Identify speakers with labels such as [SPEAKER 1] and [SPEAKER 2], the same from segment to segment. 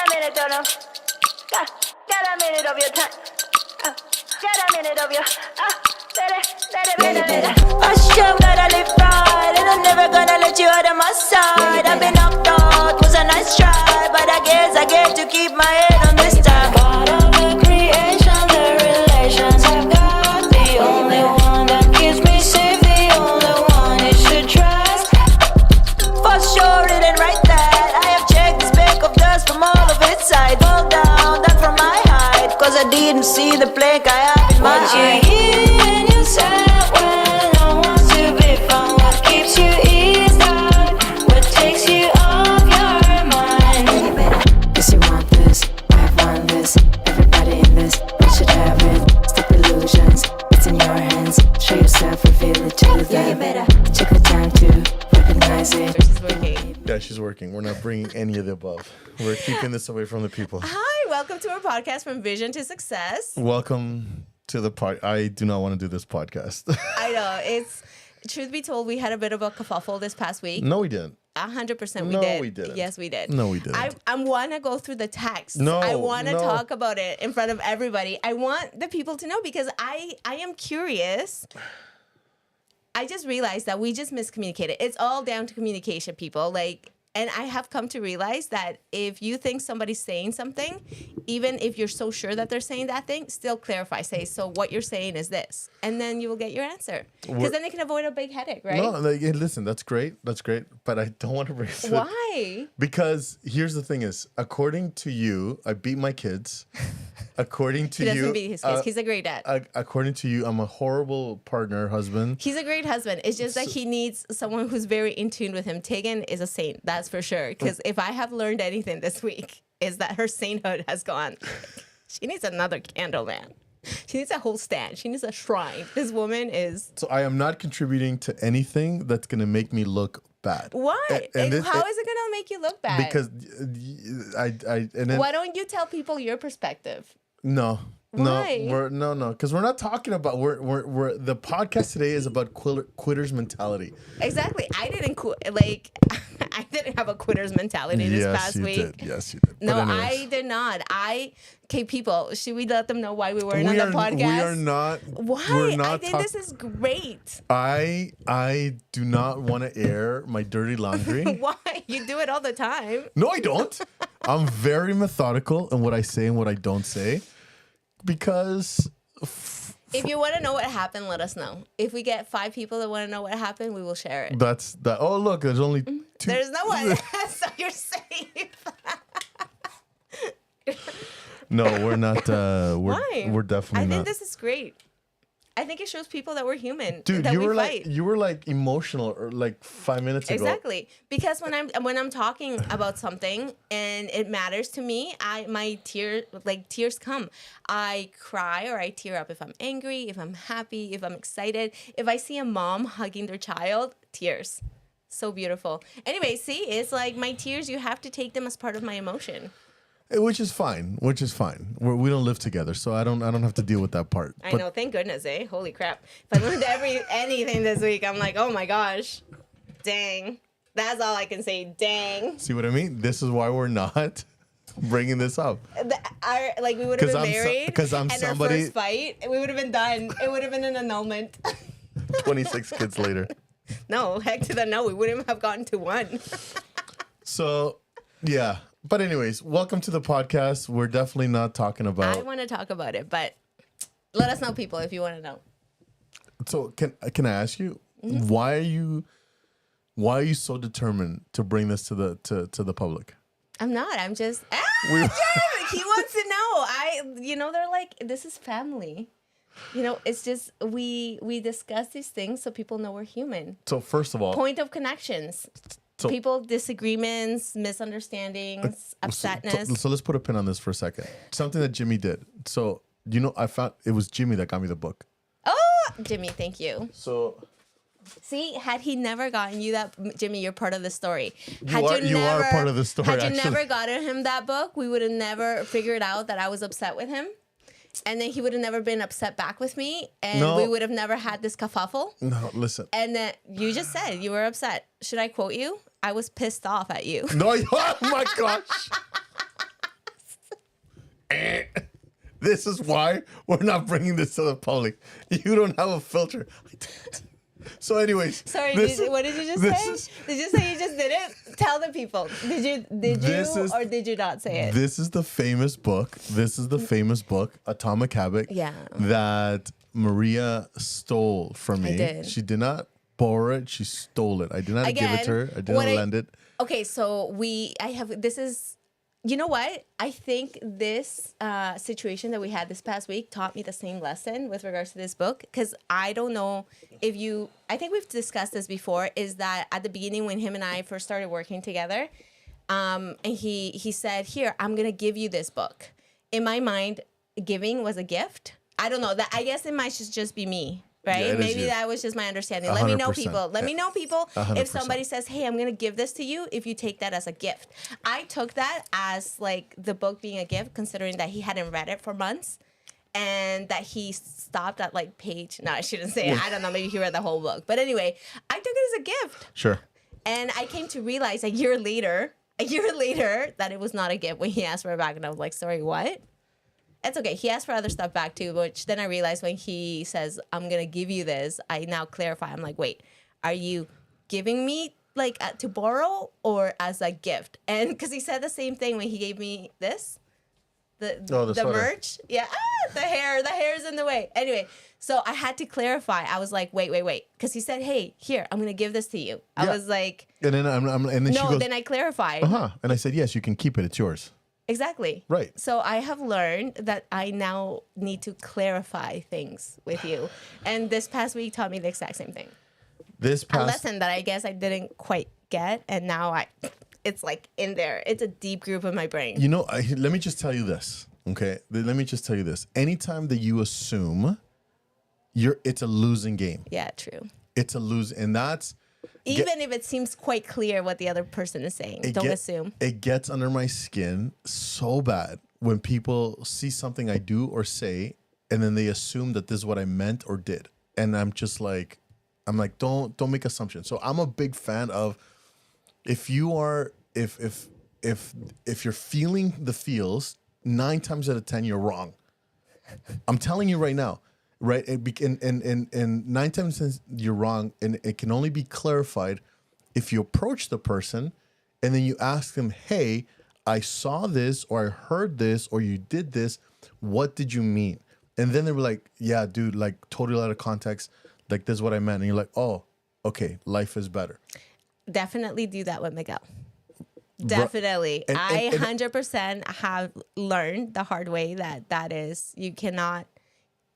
[SPEAKER 1] minute, don't know. Get a minute of your time. Get a minute of your.
[SPEAKER 2] Hush, I'm gonna live right, and I'm never gonna let you out of my side. I've been knocked out, was a nice try, but I guess I get to keep my head on this time. God of the creation, the relations I've got, the only one that keeps me safe, the only one you should trust. For sure, it ain't right that I have checked the speck of dust from all of its sides. Fall down from my height, cause I didn't see the plank I have in my eye. When no one's to be found, what keeps you eased out? What takes you off your mind? Yes, you want this, I want this. Everybody in this, we should have it. Stop illusions, it's in your hands. Show yourself, reveal it to them. Take the time to recognize it.
[SPEAKER 3] She's working.
[SPEAKER 4] Yeah, she's working. We're not bringing any of the above. We're keeping this away from the people.
[SPEAKER 3] Hi, welcome to our podcast, From Vision to Success.
[SPEAKER 4] Welcome to the pod. I do not want to do this podcast.
[SPEAKER 3] I know, it's, truth be told, we had a bit of a kerfuffle this past week.
[SPEAKER 4] No, we didn't.
[SPEAKER 3] 100% we
[SPEAKER 4] No,
[SPEAKER 3] did.
[SPEAKER 4] we didn't.
[SPEAKER 3] Yes, we did.
[SPEAKER 4] No, we didn't.
[SPEAKER 3] I want to go through the text.
[SPEAKER 4] No,
[SPEAKER 3] I want to
[SPEAKER 4] no.
[SPEAKER 3] talk about it in front of everybody. I want the people to know because I am curious. I just realized that we just miscommunicated. It's all down to communication, people. And I have come to realize that if you think somebody's saying something, even if you're so sure that they're saying that thing, still clarify. Say, so what you're saying is this. And then you will get your answer. Because then they can avoid a big headache, right?
[SPEAKER 4] No, listen, that's great. That's great. But I don't want to bring it.
[SPEAKER 3] Why?
[SPEAKER 4] Because here's the thing is, according to you, I beat my kids. According to
[SPEAKER 3] He doesn't
[SPEAKER 4] you,
[SPEAKER 3] beat his kids. He's a great dad.
[SPEAKER 4] According to you, I'm a horrible partner, husband.
[SPEAKER 3] He's a great husband. It's just that he needs someone who's very in tune with him. Tegan is a saint, that's for sure. Because if I have learned anything this week, is that her sainthood has gone. She needs another candle, man. She needs a whole stand. She needs a shrine. This woman is.
[SPEAKER 4] So I am not contributing to anything that's going to make me look bad.
[SPEAKER 3] Why? How is it
[SPEAKER 4] this-
[SPEAKER 3] going to make you look bad?
[SPEAKER 4] Because and then,
[SPEAKER 3] Why don't you tell people your perspective?
[SPEAKER 4] No.
[SPEAKER 3] Why?
[SPEAKER 4] Because we're not talking about we're the podcast today is about quitter's mentality.
[SPEAKER 3] Exactly. I didn't I didn't have a quitter's mentality this past week.
[SPEAKER 4] Yes, you did.
[SPEAKER 3] No,
[SPEAKER 4] But anyways,
[SPEAKER 3] I did not. Okay, people, should we let them know why we weren't on the podcast?
[SPEAKER 4] We are not.
[SPEAKER 3] Why?
[SPEAKER 4] We're not
[SPEAKER 3] I think this is great.
[SPEAKER 4] I do not want to air my dirty laundry.
[SPEAKER 3] Why? You do it all the time.
[SPEAKER 4] No, I don't. I'm very methodical in what I say and what I don't say. Because
[SPEAKER 3] If you want to know what happened, let us know. If we get 5 people that want to know what happened, we will share it.
[SPEAKER 4] that's that. Oh, look, there's only 2.
[SPEAKER 3] There's no one. So you're safe.
[SPEAKER 4] No, we're not.
[SPEAKER 3] Why?
[SPEAKER 4] We're definitely
[SPEAKER 3] I
[SPEAKER 4] not.
[SPEAKER 3] think this is great. I think it shows people that we're human.
[SPEAKER 4] Dude,
[SPEAKER 3] that
[SPEAKER 4] you
[SPEAKER 3] we
[SPEAKER 4] were
[SPEAKER 3] fight.
[SPEAKER 4] like emotional or like 5 minutes ago.
[SPEAKER 3] Exactly, because when I'm talking about something and it matters to me, my tears come. I cry or I tear up if I'm angry, if I'm happy, if I'm excited. If I see a mom hugging their child, tears. So beautiful. Anyway, see, it's like my tears. You have to take them as part of my emotion.
[SPEAKER 4] Which is fine. We don't live together, so I don't have to deal with that part.
[SPEAKER 3] I know, thank goodness, eh? Holy crap. If I learned anything this week, I'm like, oh my gosh. Dang. That's all I can say. Dang.
[SPEAKER 4] See what I mean? This is why we're not bringing this up.
[SPEAKER 3] We would have been married.
[SPEAKER 4] Because I'm
[SPEAKER 3] and
[SPEAKER 4] somebody.
[SPEAKER 3] our first fight, we would have been done. It would have been an annulment.
[SPEAKER 4] 26 kids later.
[SPEAKER 3] No, heck to the no. We wouldn't have gotten to 1.
[SPEAKER 4] So, yeah. But anyways, welcome to the podcast. We're definitely not talking about.
[SPEAKER 3] I want to talk about it, but let us know, people, if you want to know.
[SPEAKER 4] So can I ask you why are you so determined to bring this to the public?
[SPEAKER 3] I'm not. I'm just. He wants to know. They're like, this is family. It's just we discuss these things so people know we're human.
[SPEAKER 4] So first of all,
[SPEAKER 3] Point of connections. People, disagreements, misunderstandings, upsetness.
[SPEAKER 4] So let's put a pin on this for a second. Something that Jimmy did. So, I found it was Jimmy that got me the book.
[SPEAKER 3] Oh, Jimmy, thank you.
[SPEAKER 4] So,
[SPEAKER 3] see, had he never gotten you that, Jimmy, you're part of the story.
[SPEAKER 4] You are part of the story,
[SPEAKER 3] Had you
[SPEAKER 4] actually.
[SPEAKER 3] never gotten him that book, we would have never figured out that I was upset with him. And then he would have never been upset back with me. And we would have never had this kerfuffle.
[SPEAKER 4] No, listen.
[SPEAKER 3] And then you just said you were upset. Should I quote you? I was pissed off at you.
[SPEAKER 4] No, oh my gosh. this is why we're not bringing this to the public. You don't have a filter. So, anyways.
[SPEAKER 3] Sorry, what did you just say? Did you say you just did it? Tell the people. Did you or did you not say it?
[SPEAKER 4] This is the famous book. Atomic Habit.
[SPEAKER 3] Yeah.
[SPEAKER 4] That Maria stole from me.
[SPEAKER 3] I did.
[SPEAKER 4] She did not borrow it. She stole it. I did not give it to her. I did not lend it.
[SPEAKER 3] Okay, so you know what? I think this situation that we had this past week taught me the same lesson with regards to this book. Because I don't know I think we've discussed this before, is that at the beginning when him and I first started working together, and he said, here, I'm going to give you this book. In my mind, giving was a gift. I don't know. I guess it might just be me. Right?
[SPEAKER 4] Yeah,
[SPEAKER 3] maybe that was just my understanding. Let me know, people. Let me know, people,
[SPEAKER 4] 100%.
[SPEAKER 3] if somebody says, hey, I'm going to give this to you, if you take that as a gift. I took that as like the book being a gift, considering that he hadn't read it for months and that he stopped at like page. No, I shouldn't say it. I don't know. Maybe he read the whole book. But anyway, I took it as a gift.
[SPEAKER 4] Sure.
[SPEAKER 3] And I came to realize a year later, that it was not a gift when he asked for it back. And I was like, sorry, what? It's okay. He asked for other stuff back too, which then I realized when he says, I'm going to give you this, I now clarify. I'm like, wait, are you giving me like to borrow or as a gift? And because he said the same thing when he gave me this, the merch. Yeah. The hair's in the way. Anyway, so I had to clarify. I was like, wait. Because he said, hey, here, I'm going to give this to you. I was like,
[SPEAKER 4] and then she goes,
[SPEAKER 3] then I clarified.
[SPEAKER 4] And I said, yes, you can keep it. It's yours.
[SPEAKER 3] Exactly.
[SPEAKER 4] Right.
[SPEAKER 3] So I have learned that I now need to clarify things with you. And this past week taught me the exact same thing. A lesson that I guess I didn't quite get. And now it's like in there. It's a deep groove in my brain.
[SPEAKER 4] You know, let me just tell you this. Okay. Let me just tell you this. Anytime that you assume, it's a losing game.
[SPEAKER 3] Yeah, true.
[SPEAKER 4] It's a lose. And that's.
[SPEAKER 3] Even if it seems quite clear what the other person is saying, don't assume.
[SPEAKER 4] It gets under my skin so bad when people see something I do or say, and then they assume that this is what I meant or did. And I'm just like, don't make assumptions. So I'm a big fan of if you're feeling the feels, 9 times out of 10 you're wrong. I'm telling you right now. Right, and 9 times you're wrong, and it can only be clarified if you approach the person, and then you ask them, "Hey, I saw this, or I heard this, or you did this. What did you mean?" And then they were like, "Yeah, dude, like totally out of context. Like this is what I meant." And you're like, "Oh, okay, life is better."
[SPEAKER 3] Definitely do that with Miguel. Definitely, I 100% have learned the hard way that is you cannot.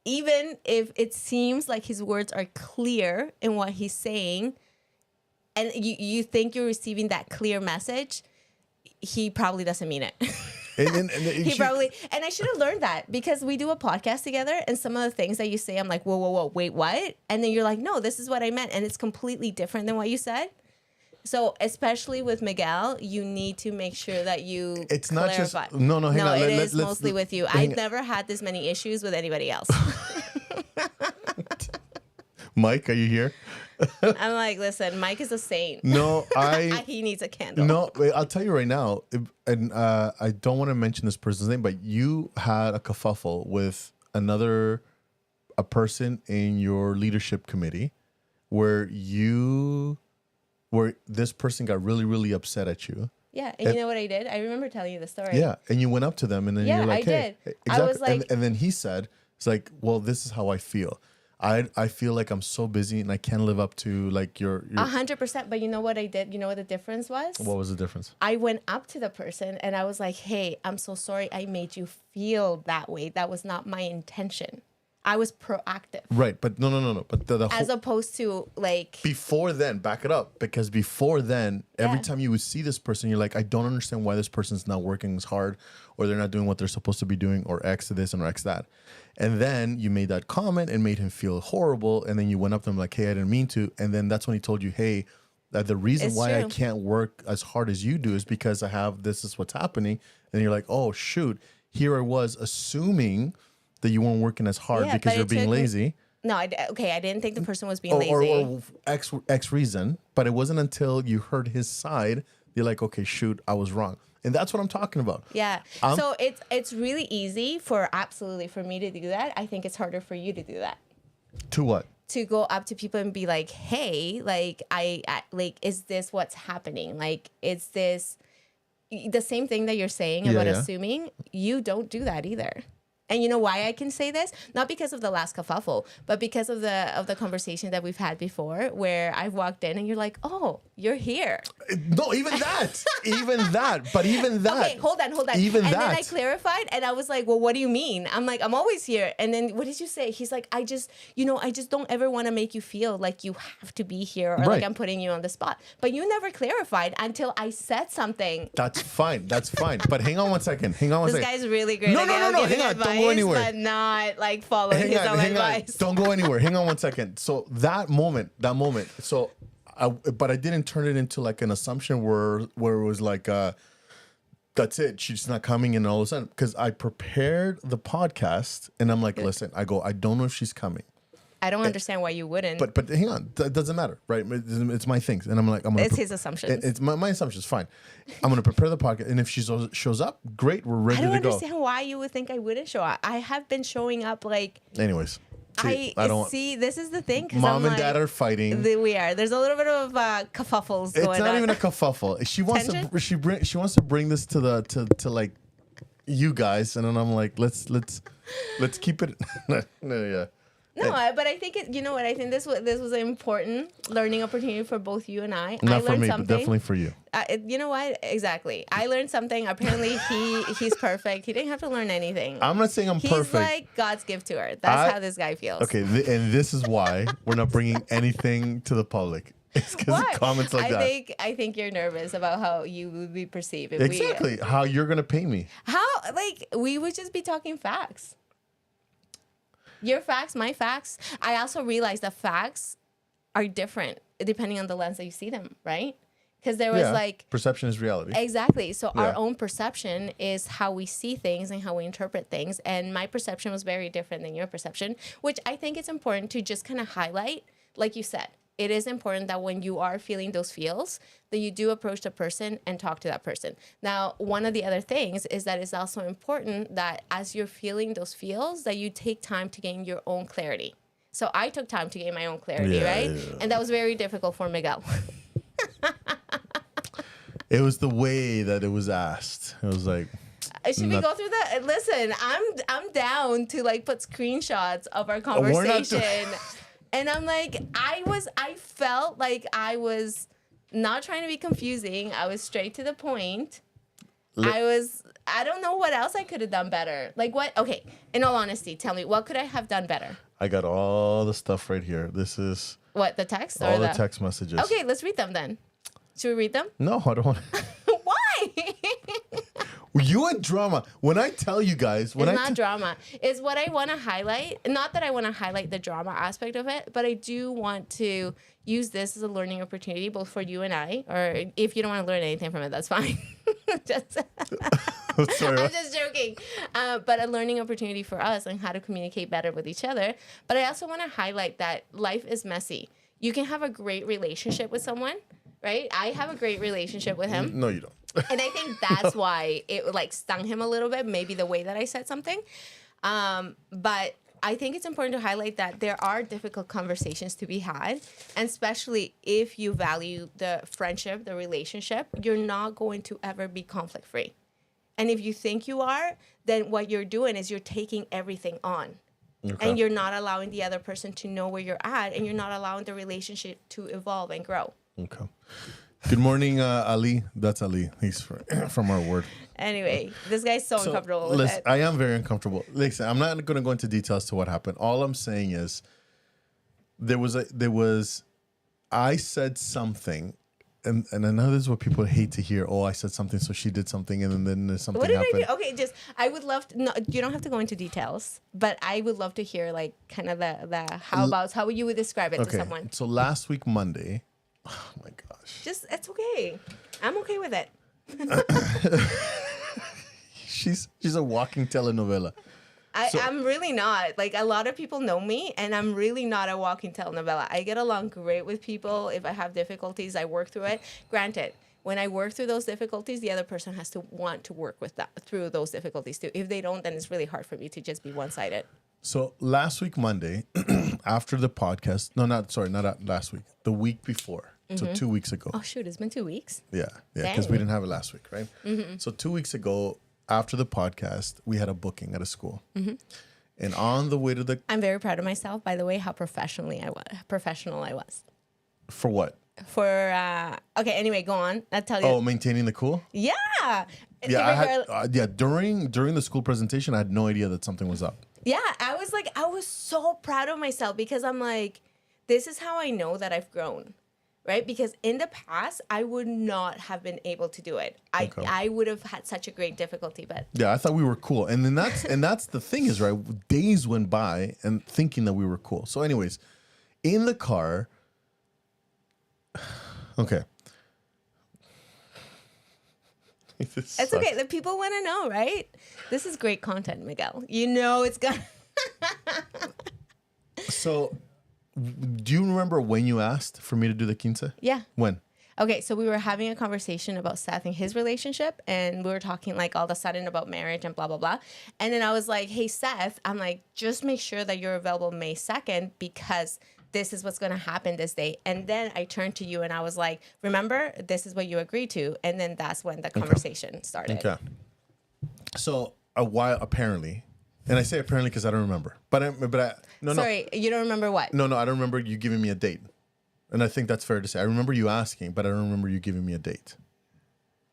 [SPEAKER 3] Even if it seems like his words are clear in what he's saying, and you think you're receiving that clear message, he probably doesn't mean it. And I should have learned that because we do a podcast together, and some of the things that you say, I'm like, whoa, wait, what? And then you're like, no, this is what I meant, and it's completely different than what you said. So, especially with Miguel, you need to make sure that you
[SPEAKER 4] It's
[SPEAKER 3] clarify.
[SPEAKER 4] Not just... No, hang on.
[SPEAKER 3] It is mostly with you. I've never had this many issues with anybody else.
[SPEAKER 4] Mike, are you here?
[SPEAKER 3] I'm like, listen, Mike is a saint.
[SPEAKER 4] No,
[SPEAKER 3] he needs a candle.
[SPEAKER 4] No, I'll tell you right now, and I don't want to mention this person's name, but you had a kerfuffle with a person in your leadership committee where this person got really, really upset at you.
[SPEAKER 3] Yeah, and you know what I did? I remember telling you the story.
[SPEAKER 4] Yeah, and you went up to them, and then you're like, "Hey,"
[SPEAKER 3] did.
[SPEAKER 4] Exactly.
[SPEAKER 3] I was like,
[SPEAKER 4] and then he said, "It's like, well, this is how I feel. I feel like I'm so busy and I can't live up to like your
[SPEAKER 3] 100%." But you know what I did? You know what the difference was?
[SPEAKER 4] What was the difference?
[SPEAKER 3] I went up to the person and I was like, "Hey, I'm so sorry I made you feel that way. That was not my intention." I was proactive.
[SPEAKER 4] Right, but no. But the
[SPEAKER 3] as opposed to like...
[SPEAKER 4] Before then, back it up. Because before then, every time you would see this person, you're like, I don't understand why this person's not working as hard or they're not doing what they're supposed to be doing or X this and X that. And then you made that comment and made him feel horrible. And then you went up to him like, hey, I didn't mean to. And then that's when he told you, hey, that the reason why I can't work as hard as you do is because this is what's happening. And you're like, oh, shoot. Here I was assuming that you weren't working as hard because you're being lazy.
[SPEAKER 3] No, I didn't think the person was being lazy.
[SPEAKER 4] Or X reason, but it wasn't until you heard his side You're like, okay, shoot, I was wrong. And that's what I'm talking about.
[SPEAKER 3] Yeah. So it's really easy for me to do that. I think it's harder for you to do that.
[SPEAKER 4] To what?
[SPEAKER 3] To go up to people and be like, hey, like, I like, is this what's happening? Like, is this the same thing that you're saying about assuming? You don't do that either. And you know why I can say this? Not because of the last kerfuffle, but because of the conversation that we've had before, where I've walked in and you're like, "Oh, you're here."
[SPEAKER 4] No, even that, But even that.
[SPEAKER 3] Okay, hold on.
[SPEAKER 4] Even
[SPEAKER 3] and
[SPEAKER 4] that.
[SPEAKER 3] then I clarified, and I was like, "Well, what do you mean?" I'm like, "I'm always here." And then what did you say? He's like, I just don't ever want to make you feel like you have to be here or like I'm putting you on the spot. But you never clarified until I said something.
[SPEAKER 4] That's fine. But hang on one second.
[SPEAKER 3] This guy's really great.
[SPEAKER 4] No. Hang on. Don't go anywhere.
[SPEAKER 3] But not like following his own advice.
[SPEAKER 4] Don't go anywhere. Hang on one second. So that moment. So, but I didn't turn it into like an assumption where it was like, that's it. She's not coming in all of a sudden, because I prepared the podcast and I'm like, listen, I don't know if she's coming.
[SPEAKER 3] I don't understand why you wouldn't.
[SPEAKER 4] But hang on, that doesn't matter, right? It's my things, and I'm gonna.
[SPEAKER 3] It's his assumptions.
[SPEAKER 4] It's my assumptions. Fine, I'm gonna prepare the podcast, and if she shows up, great, we're ready to go.
[SPEAKER 3] I don't understand why you would think I wouldn't show up. I have been showing up like.
[SPEAKER 4] Anyways,
[SPEAKER 3] I don't see. This is the thing.
[SPEAKER 4] Mom and dad are fighting.
[SPEAKER 3] We are. There's a little bit of kerfuffles going on.
[SPEAKER 4] It's not even a kerfuffle. She wants she wants to bring this to like you guys, and then I'm like, let's keep it. Yeah.
[SPEAKER 3] No, but I think you know what? I think this was an important learning opportunity for both you and I.
[SPEAKER 4] Not
[SPEAKER 3] I
[SPEAKER 4] for
[SPEAKER 3] learned
[SPEAKER 4] me,
[SPEAKER 3] something.
[SPEAKER 4] but definitely for you.
[SPEAKER 3] You know what? Exactly. I learned something. Apparently, he's perfect. He didn't have to learn anything.
[SPEAKER 4] I'm not saying I'm perfect.
[SPEAKER 3] He's like God's gift to her. That's how this guy feels.
[SPEAKER 4] Okay, and this is why we're not bringing anything to the public. It's because of comments like that.
[SPEAKER 3] I think you're nervous about how you would be perceived.
[SPEAKER 4] Exactly. How you're gonna pay me.
[SPEAKER 3] How we would just be talking facts. Your facts, my facts. I also realized that facts are different depending on the lens that you see them, right? Because there was
[SPEAKER 4] perception is reality.
[SPEAKER 3] Exactly. So our own perception is how we see things and how we interpret things. And my perception was very different than your perception, which I think it's important to just kind of highlight. Like you said, it is important that when you are feeling those feels, that you do approach the person and talk to that person. Now, one of the other things is that it's also important that as you're feeling those feels, that you take time to gain your own clarity. So I took time to gain my own clarity, right? Yeah. And that was very difficult for Miguel.
[SPEAKER 4] It was the way that it was asked. It was like...
[SPEAKER 3] Should we go through that? Listen, I'm down to like put screenshots of our conversation. And I'm like, I felt like I was not trying to be confusing. I was straight to the point. I don't know what else I could have done better. Like what? Okay, in all honesty, tell me, what could I have done better?
[SPEAKER 4] I got all the stuff right here. This is...
[SPEAKER 3] What, the text?
[SPEAKER 4] All the text messages.
[SPEAKER 3] Okay, let's read them then. Should we read them?
[SPEAKER 4] No, I don't want to.
[SPEAKER 3] Why?
[SPEAKER 4] You and drama. When I tell you guys,
[SPEAKER 3] it's not drama. It's what I want to highlight. Not that I want to highlight the drama aspect of it, but I do want to use this as a learning opportunity, both for you and I. Or if you don't want to learn anything from it, that's fine.
[SPEAKER 4] Sorry,
[SPEAKER 3] I'm just joking. But a learning opportunity for us on how to communicate better with each other. But I also want to highlight that life is messy. You can have a great relationship with someone, right? I have a great relationship with him.
[SPEAKER 4] No, you don't.
[SPEAKER 3] And I think that's why it like stung him a little bit, maybe the way that I said something. But I think it's important to highlight that there are difficult conversations to be had, and especially if you value the friendship, the relationship, you're not going to ever be conflict free. And if you think you are, then what you're doing is you're taking everything on. Okay. And you're not allowing the other person to know where you're at, and you're not allowing the relationship to evolve and grow.
[SPEAKER 4] Okay. Good morning, Ali. That's Ali. He's from our word.
[SPEAKER 3] Anyway, this guy's so uncomfortable with it.
[SPEAKER 4] I am very uncomfortable. Listen, I'm not going to go into details to what happened. All I'm saying is I said something, and I know this is what people hate to hear. Oh, I said something, so she did something, and then there's something happened.
[SPEAKER 3] What did I do? Okay, I would love to, no, you don't have to go into details, but I would love to hear like kind of the how you would describe it to someone.
[SPEAKER 4] So last week, Monday, oh my gosh.
[SPEAKER 3] It's okay. I'm okay with it.
[SPEAKER 4] She's a walking telenovela.
[SPEAKER 3] I'm really not. Like, a lot of people know me, and I'm really not a walking telenovela. I get along great with people. If I have difficulties, I work through it. Granted, when I work through those difficulties, the other person has to want to work with that through those difficulties too. If they don't, then it's really hard for me to just be one-sided.
[SPEAKER 4] So last week, Monday, after the podcast, not last week, the week before, so 2 weeks ago.
[SPEAKER 3] Oh shoot, it's been 2 weeks.
[SPEAKER 4] Yeah, because we
[SPEAKER 3] Dang.
[SPEAKER 4] didn't have it last week, right? So 2 weeks ago, after the podcast, we had a booking at a school. And on the way to the...
[SPEAKER 3] I'm very proud of myself, by the way, how professional I was.
[SPEAKER 4] For what?
[SPEAKER 3] For okay, anyway, go on. I'll tell you.
[SPEAKER 4] Oh, maintaining the cool?
[SPEAKER 3] Yeah.
[SPEAKER 4] Yeah, I had, during the school presentation, I had no idea that something was up.
[SPEAKER 3] Yeah, I was so proud of myself because I'm like, this is how I know that I've grown, right? Because in the past, I would not have been able to do it. I would have had such a great difficulty, but
[SPEAKER 4] Yeah, I thought we were cool. And then that's the thing is, right? Days went by and thinking that we were cool. So anyways, in the car, okay.
[SPEAKER 3] it's okay. The people want to know, right? This is great content, Miguel. You know it's gonna.
[SPEAKER 4] So, do you remember when you asked for me to do the quince?
[SPEAKER 3] Yeah.
[SPEAKER 4] When?
[SPEAKER 3] Okay, so we were having a conversation about Seth and his relationship, and we were talking like all of a sudden about marriage and blah, blah, blah. And then I was like, hey, Seth, I'm like, just make sure that you're available May 2nd because this is what's going to happen this day. And then I turned to you and I was like, remember, this is what you agreed to. And then that's when the conversation started.
[SPEAKER 4] Okay. So, a while, apparently, and I say apparently because I don't remember.
[SPEAKER 3] Sorry, you don't remember what?
[SPEAKER 4] No, I don't remember you giving me a date. And I think that's fair to say. I remember you asking, but I don't remember you giving me a date.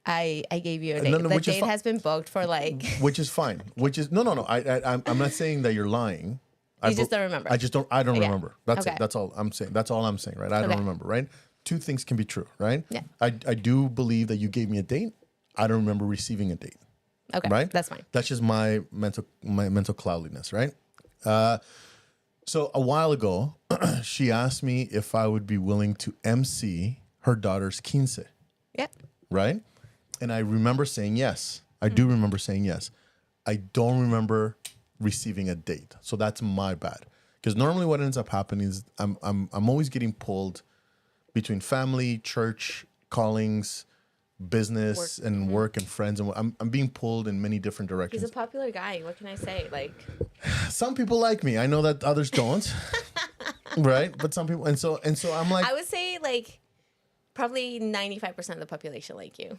[SPEAKER 3] I gave you a date.
[SPEAKER 4] No,
[SPEAKER 3] The
[SPEAKER 4] which is
[SPEAKER 3] date has been booked for like...
[SPEAKER 4] Which is fine. I'm not saying that you're lying.
[SPEAKER 3] You just don't remember.
[SPEAKER 4] I don't
[SPEAKER 3] Yeah.
[SPEAKER 4] remember. That's
[SPEAKER 3] Okay.
[SPEAKER 4] it. That's all I'm saying. That's all I'm saying, right? I don't
[SPEAKER 3] Okay.
[SPEAKER 4] remember, right? Two things can be true, right?
[SPEAKER 3] Yeah.
[SPEAKER 4] I do believe that you gave me a date. I don't remember receiving a date.
[SPEAKER 3] Okay,
[SPEAKER 4] Right?
[SPEAKER 3] that's fine.
[SPEAKER 4] That's just my mental cloudiness, right? So a while ago, she asked me if I would be willing to MC her daughter's quince,
[SPEAKER 3] Yep.
[SPEAKER 4] right? And I remember saying yes. I do remember saying yes. I don't remember receiving a date. So that's my bad. Because normally what ends up happening is I'm always getting pulled between family, church, callings, business, and work and friends, and I'm being pulled in many different directions.
[SPEAKER 3] He's a popular guy. What can I say? Like,
[SPEAKER 4] Some people like me. I know that others don't. Right? But some people, and so I'm like
[SPEAKER 3] I would say like probably 95% of the population like you.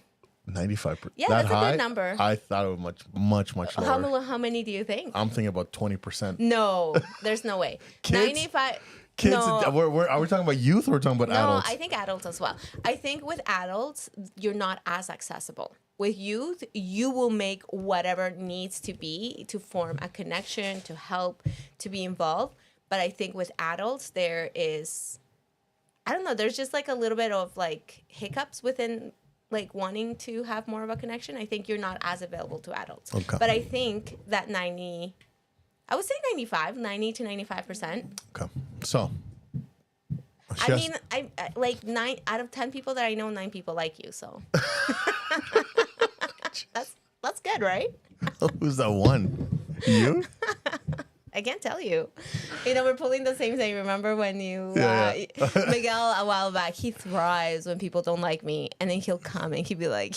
[SPEAKER 4] 95%.
[SPEAKER 3] Yeah,
[SPEAKER 4] that
[SPEAKER 3] that's a
[SPEAKER 4] high?
[SPEAKER 3] good number.
[SPEAKER 4] I thought it was much lower.
[SPEAKER 3] How many do you think?
[SPEAKER 4] I'm thinking about 20%.
[SPEAKER 3] No, there's no way.
[SPEAKER 4] Kids?
[SPEAKER 3] 95.
[SPEAKER 4] Kids,
[SPEAKER 3] No,
[SPEAKER 4] are we talking about youth or we're talking about
[SPEAKER 3] no,
[SPEAKER 4] adults?
[SPEAKER 3] I think adults as well. I think with adults, you're not as accessible. With youth, you will make whatever needs to be to form a connection, to help, to be involved. But I think with adults, there is, I don't know, there's just like a little bit of like hiccups within like wanting to have more of a connection. I think you're not as available to adults.
[SPEAKER 4] Okay.
[SPEAKER 3] But I think that 90 to 95%.
[SPEAKER 4] Okay. So.
[SPEAKER 3] I mean, I like 9 out of 10 people that I know, 9 people like you. So that's good, right?
[SPEAKER 4] Who's that one? You?
[SPEAKER 3] I can't tell you. You know, we're pulling the same thing. Remember when you,
[SPEAKER 4] Yeah.
[SPEAKER 3] Miguel, a while back, he thrives when people don't like me. And then he'll come and he'll be like,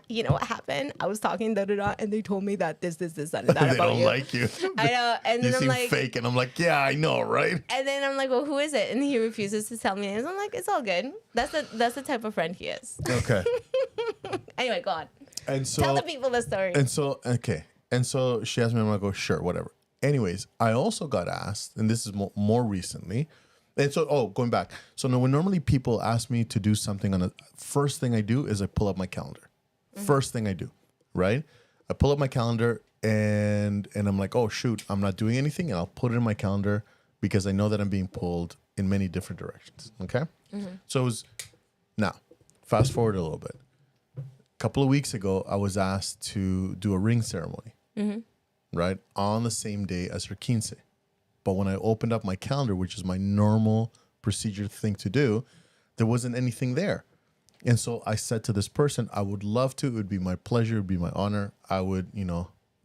[SPEAKER 3] you know what happened? I was talking, and they told me that this, and that, and that
[SPEAKER 4] They
[SPEAKER 3] about
[SPEAKER 4] don't
[SPEAKER 3] you.
[SPEAKER 4] like you.
[SPEAKER 3] I know. And
[SPEAKER 4] You
[SPEAKER 3] then I'm
[SPEAKER 4] seem
[SPEAKER 3] like,
[SPEAKER 4] fake, and I'm like, yeah, I know, right?
[SPEAKER 3] and then I'm like, well, who is it? And he refuses to tell me. And I'm like, it's all good. That's the type of friend he is.
[SPEAKER 4] Okay.
[SPEAKER 3] Anyway, go on.
[SPEAKER 4] And so
[SPEAKER 3] Tell the people the story.
[SPEAKER 4] And so, okay. And so she asked me, I'm going to go, sure, whatever. Anyways, I also got asked, and this is more recently. And so, going back. So when normally people ask me to do something first thing I do is I pull up my calendar. Mm-hmm. First thing I do, right? I pull up my calendar and I'm like, oh, shoot, I'm not doing anything. And I'll put it in my calendar because I know that I'm being pulled in many different directions. Okay? Mm-hmm. So it was, now, fast forward a little bit. A couple of weeks ago, I was asked to do a ring ceremony. Mm-hmm. Right? On the same day as her quince. But when I opened up my calendar, which is my normal procedure thing to do, there wasn't anything there. And so I said to this person, I would love to. It would be my pleasure. It would be my honor. I would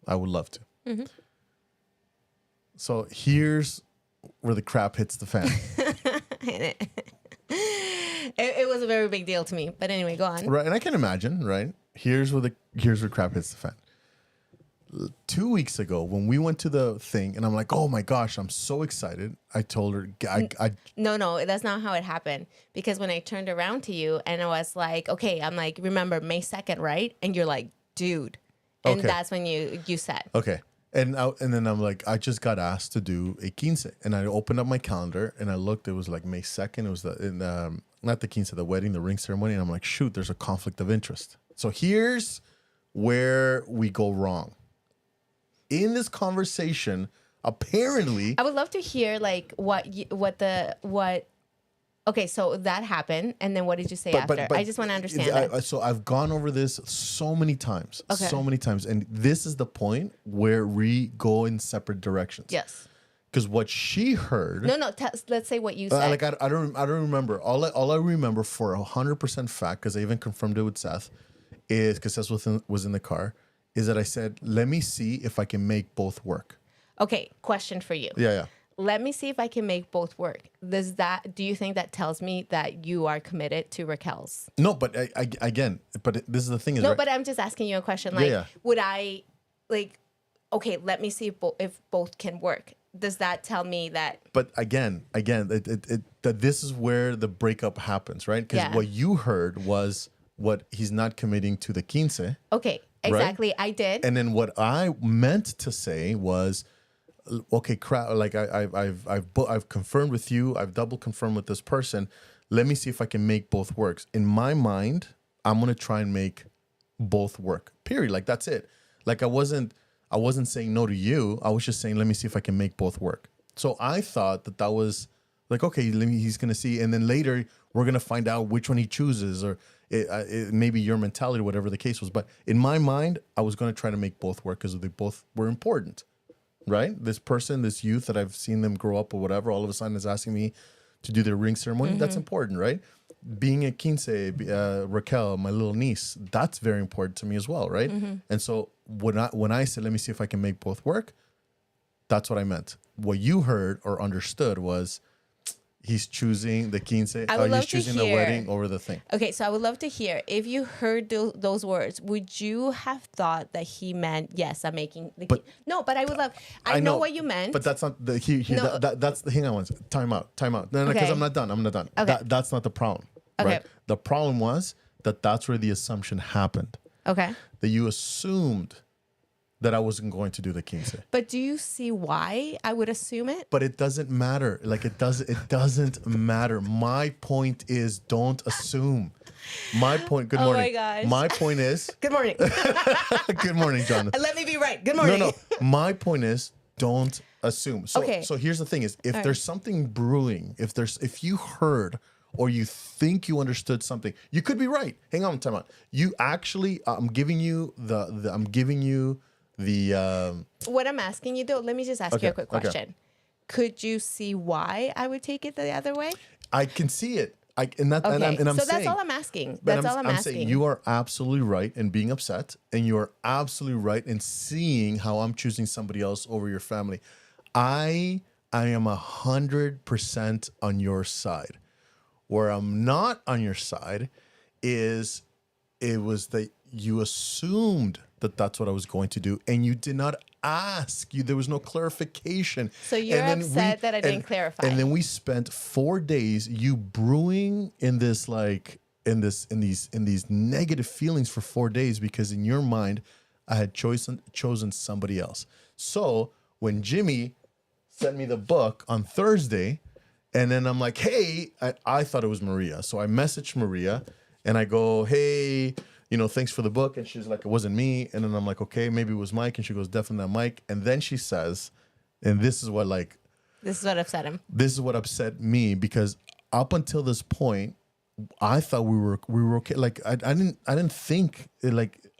[SPEAKER 4] love to. Mm-hmm. So here's where the crap hits the fan.
[SPEAKER 3] It was a very big deal to me. But anyway, go on.
[SPEAKER 4] Right, and I can imagine, right? Here's where crap hits the fan. 2 weeks ago, when we went to the thing, and I'm like, oh my gosh, I'm so excited. I told her,
[SPEAKER 3] No, that's not how it happened. Because when I turned around to you and I was like, okay, I'm like, remember May 2nd, right? And you're like, dude. And
[SPEAKER 4] Okay.
[SPEAKER 3] that's when you said.
[SPEAKER 4] okay. And then I'm like, I just got asked to do a quince. And I opened up my calendar and I looked, it was like May 2nd. It was not the quince, the wedding, the ring ceremony. And I'm like, shoot, there's a conflict of interest. So here's where we go wrong. In this conversation, apparently,
[SPEAKER 3] I would love to hear like okay, so that happened, and then what did you say after? I just want to understand that.
[SPEAKER 4] So I've gone over this so many times,
[SPEAKER 3] Okay.
[SPEAKER 4] and this is the point where we go in separate directions.
[SPEAKER 3] Yes.
[SPEAKER 4] Because what she heard,
[SPEAKER 3] No. Let's say what you said.
[SPEAKER 4] like I don't remember. All I remember for 100% fact, because I even confirmed it with Seth, is because Seth was in the car, is that I said, let me see if I can make both work.
[SPEAKER 3] Okay, question for you.
[SPEAKER 4] Yeah.
[SPEAKER 3] Let me see if I can make both work. Do you think that tells me that you are committed to Raquel's?
[SPEAKER 4] No, but this is the thing is
[SPEAKER 3] No,
[SPEAKER 4] right?
[SPEAKER 3] but I'm just asking you a question. Like,
[SPEAKER 4] Yeah.
[SPEAKER 3] would I, like, okay, let me see if both can work. Does that tell me that?
[SPEAKER 4] But again, that this is where the breakup happens, right? Because
[SPEAKER 3] Yeah.
[SPEAKER 4] what you heard was what he's not committing to the quince.
[SPEAKER 3] Okay, exactly. I did.
[SPEAKER 4] And then what I meant to say was, okay, crap. Like I've confirmed with you. I've double confirmed with this person. Let me see if I can make both works. In my mind, I'm gonna try and make both work. Period. Like that's it. Like I wasn't saying no to you. I was just saying, let me see if I can make both work. So I thought that was like, okay, he's gonna see, and then later we're gonna find out which one he chooses, or maybe your mentality, whatever the case was. But in my mind, I was gonna try to make both work because they both were important. Right? This person, this youth that I've seen them grow up or whatever, all of a sudden is asking me to do their ring ceremony. That's important, right? Being a quince, Raquel, my little niece, that's very important to me as well, right? And so when I said, let me see if I can make both work, that's what I meant. What you heard or understood was he's choosing the quince, he's choosing the wedding over the thing.
[SPEAKER 3] Okay, so I would love to hear, if you heard those words, would you have thought that he meant, yes, I'm making the No, but I would love, I know what you meant.
[SPEAKER 4] But that's not the, that's the, hang on one second. Time out. No, because
[SPEAKER 3] Okay.
[SPEAKER 4] I'm not done.
[SPEAKER 3] Okay.
[SPEAKER 4] That's not the problem,
[SPEAKER 3] Okay.
[SPEAKER 4] right? The problem was that's where the assumption happened.
[SPEAKER 3] Okay.
[SPEAKER 4] That you assumed that I wasn't going to do the quince.
[SPEAKER 3] But do you see why I would assume it?
[SPEAKER 4] But it doesn't matter. Like it doesn't matter. My point is, don't assume. My point. Good morning.
[SPEAKER 3] Oh my gosh.
[SPEAKER 4] My point is.
[SPEAKER 3] Good morning.
[SPEAKER 4] Good morning, John.
[SPEAKER 3] Let me be right. Good morning.
[SPEAKER 4] No. My point is, don't assume. So,
[SPEAKER 3] Okay.
[SPEAKER 4] so here's the thing: is if
[SPEAKER 3] All
[SPEAKER 4] there's
[SPEAKER 3] right.
[SPEAKER 4] something brewing, if you heard or you think you understood something, you could be right. Hang on, time out. You actually, I'm giving you the
[SPEAKER 3] What I'm asking you though, let me just ask you a quick
[SPEAKER 4] okay.
[SPEAKER 3] question. Could you see why I would take it the other way?
[SPEAKER 4] I can see it.
[SPEAKER 3] Okay,
[SPEAKER 4] and I'm
[SPEAKER 3] so
[SPEAKER 4] saying,
[SPEAKER 3] that's all I'm asking.
[SPEAKER 4] but
[SPEAKER 3] That's all I'm asking.
[SPEAKER 4] saying you are absolutely right in being upset, and you are absolutely right in seeing how I'm choosing somebody else over your family. I am 100% on your side. Where I'm not on your side is it was that you assumed that that's what I was going to do, and you did not ask. There was no clarification.
[SPEAKER 3] So you're upset that I didn't clarify.
[SPEAKER 4] And then we spent 4 days you brewing in this in these negative feelings for 4 days because in your mind I had chosen somebody else. So when Jimmy sent me the book on Thursday, and then I'm like, hey, I thought it was Maria. So I messaged Maria and I go, hey, thanks for the book. And she's like, it wasn't me. And then I'm like, okay, maybe it was Mike. And she goes, definitely not Mike. And then she says, and this is what
[SPEAKER 3] upset him.
[SPEAKER 4] This is what upset me, because up until this point, I thought we were okay. Like I didn't think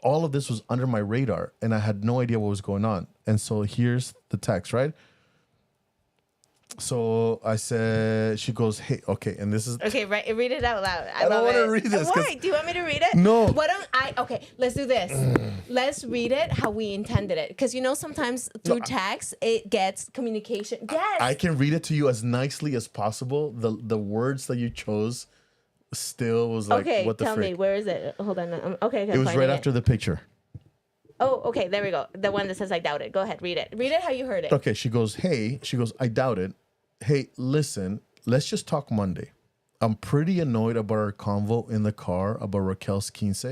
[SPEAKER 4] all of this was under my radar, and I had no idea what was going on. And so here's the text, right? So I said, she goes, hey, okay, and this is...
[SPEAKER 3] Okay, right, read it out loud.
[SPEAKER 4] I don't want to read this.
[SPEAKER 3] Why? Do you want me to read it?
[SPEAKER 4] No.
[SPEAKER 3] Okay, let's do this. Let's read it how we intended it. Because sometimes through text, it gets communication. Yes.
[SPEAKER 4] I can read it to you as nicely as possible. The words that you chose still was like,
[SPEAKER 3] Okay,
[SPEAKER 4] what the
[SPEAKER 3] tell me,
[SPEAKER 4] freak?
[SPEAKER 3] where is it? Hold on. Okay,
[SPEAKER 4] It was right after the picture.
[SPEAKER 3] Oh, okay, there we go. The one that says I doubt it. Go ahead, read it. Read it how you heard it.
[SPEAKER 4] Okay, she goes, I doubt it. Hey, listen, let's just talk Monday. I'm pretty annoyed about our convo in the car about Raquel's quince.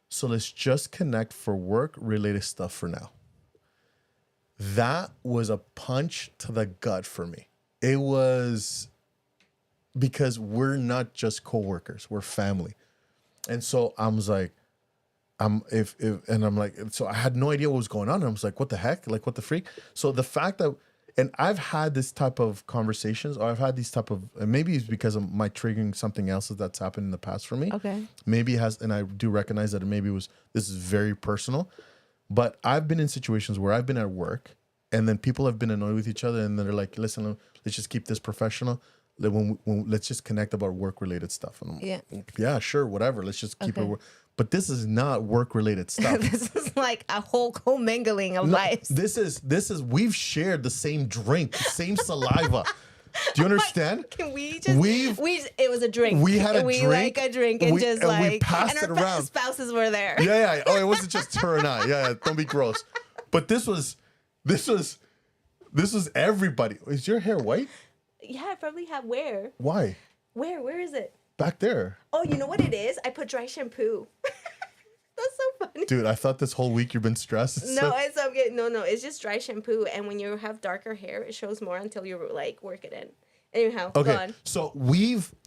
[SPEAKER 4] So let's just connect for work-related stuff for now. That was a punch to the gut for me. It was because we're not just coworkers, we're family. And so I was like, I'm like, so I had no idea what was going on. And I was like, what the heck? Like, what the freak? So the fact that, and I've had this type of conversations, or I've had these type of, and maybe it's because of my triggering something else that's happened in the past for me.
[SPEAKER 3] Okay.
[SPEAKER 4] Maybe it has, and I do recognize that this is very personal, but I've been in situations where I've been at work and then people have been annoyed with each other and they're like, listen, let's just keep this professional. Let's just connect about work-related stuff. And I'm like, yeah, sure, whatever. Let's just keep it. But this is not work-related stuff.
[SPEAKER 3] This is like a whole commingling of lives.
[SPEAKER 4] This is we've shared the same drink, the same saliva. Do you understand?
[SPEAKER 3] Can we just? It was a drink.
[SPEAKER 4] We had a
[SPEAKER 3] we
[SPEAKER 4] drink.
[SPEAKER 3] like a drink and
[SPEAKER 4] we passed
[SPEAKER 3] and
[SPEAKER 4] it
[SPEAKER 3] our
[SPEAKER 4] around.
[SPEAKER 3] spouses were there.
[SPEAKER 4] Yeah. Oh, it wasn't just her and I. Yeah. Don't be gross. But this was everybody. Is your hair white?
[SPEAKER 3] Yeah, I probably have where?
[SPEAKER 4] Why?
[SPEAKER 3] Where is it?
[SPEAKER 4] Back there.
[SPEAKER 3] Oh, you know what it is? I put dry shampoo. That's so funny.
[SPEAKER 4] Dude, I thought this whole week you've been stressed.
[SPEAKER 3] No, it's okay. No, it's just dry shampoo. And when you have darker hair, it shows more until you like work it in. Anyhow, go on.
[SPEAKER 4] So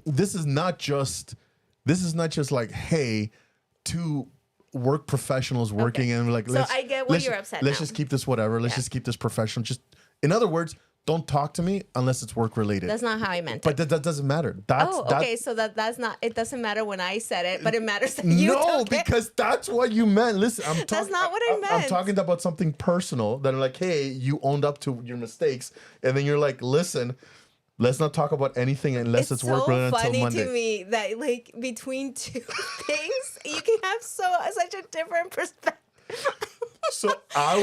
[SPEAKER 4] this is not just like, hey, two work professionals working and we're like,
[SPEAKER 3] I get why you're upset
[SPEAKER 4] Let's
[SPEAKER 3] now.
[SPEAKER 4] just keep this whatever. Let's just keep this professional. Just, in other words, don't talk to me unless it's work related.
[SPEAKER 3] That's not how I meant it.
[SPEAKER 4] But that doesn't matter.
[SPEAKER 3] Okay. So that's not. It doesn't matter when I said it, but it matters that you.
[SPEAKER 4] No, because that's what you meant. Listen, I'm talking.
[SPEAKER 3] That's not what I meant.
[SPEAKER 4] I'm talking about something personal. That I'm like, hey, you owned up to your mistakes, and then you're like, listen, let's not talk about anything unless it's work related until Monday.
[SPEAKER 3] It's so funny to me that like between two things, you can have such a different perspective. I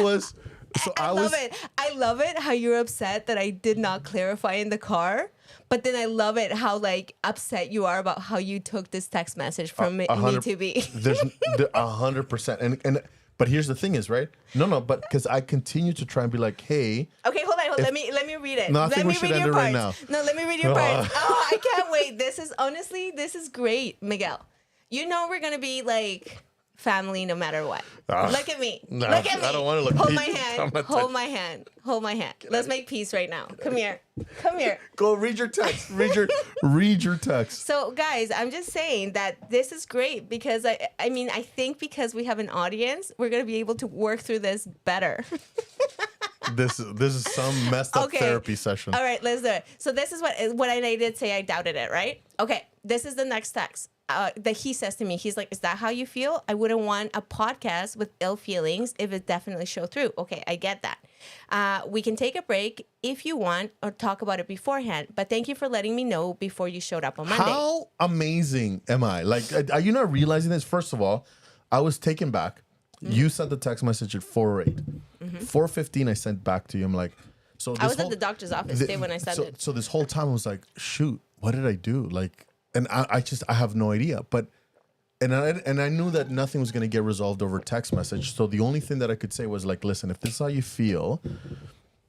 [SPEAKER 3] love it how you're upset that I did not clarify in the car. But then I love it how like upset you are about how you took this text message from me to be.
[SPEAKER 4] There's 100%. And but here's the thing is, right? No, but because I continue to try and be like, hey.
[SPEAKER 3] Okay, hold on. Let me read it.
[SPEAKER 4] No, I think we should end it right now.
[SPEAKER 3] No, let me read your parts. Oh, I can't wait. This is great, Miguel. You know we're gonna be like family no matter what. Look at me.
[SPEAKER 4] No,
[SPEAKER 3] look at me.
[SPEAKER 4] I don't want to look.
[SPEAKER 3] Hold my hand. Hold my hand. Hold my hand. Let's make peace right now. Come here.
[SPEAKER 4] Go read your text. Read your text.
[SPEAKER 3] So guys, I'm just saying that this is great because I mean I think because we have an audience, we're gonna be able to work through this better.
[SPEAKER 4] This is some messed up therapy session.
[SPEAKER 3] All right, let's do it. So this is what I did say. I doubted it, right? Okay, this is the next text. That he says to me, he's like, is that how you feel? I wouldn't want a podcast with ill feelings if it definitely showed through. Okay, I get that. We can take a break if you want or talk about it beforehand. But thank you for letting me know before you showed up on Monday.
[SPEAKER 4] How amazing am I? Like, are you not realizing this? First of all, I was taken back. Mm-hmm. You sent the text message at 4:08. 4:15, I sent back to you. I'm like, so
[SPEAKER 3] I was at the doctor's office when I sent it.
[SPEAKER 4] So this whole time I was like, shoot, what did I do? Like, and I have no idea. But and I knew that nothing was going to get resolved over text message. So the only thing that I could say was like, listen, if this is how you feel,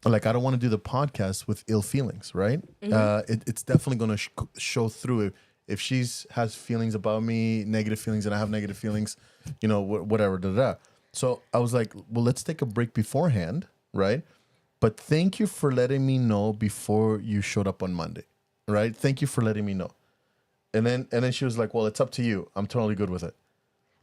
[SPEAKER 4] like I don't want to do the podcast with ill feelings, right? Mm-hmm. It's definitely going to show through. If she has feelings about me, negative feelings, and I have negative feelings, you know, whatever. So I was like, well, let's take a break beforehand, right? But thank you for letting me know before you showed up on Monday, right? Thank you for letting me know. And then she was like, well, it's up to you. I'm totally good with it.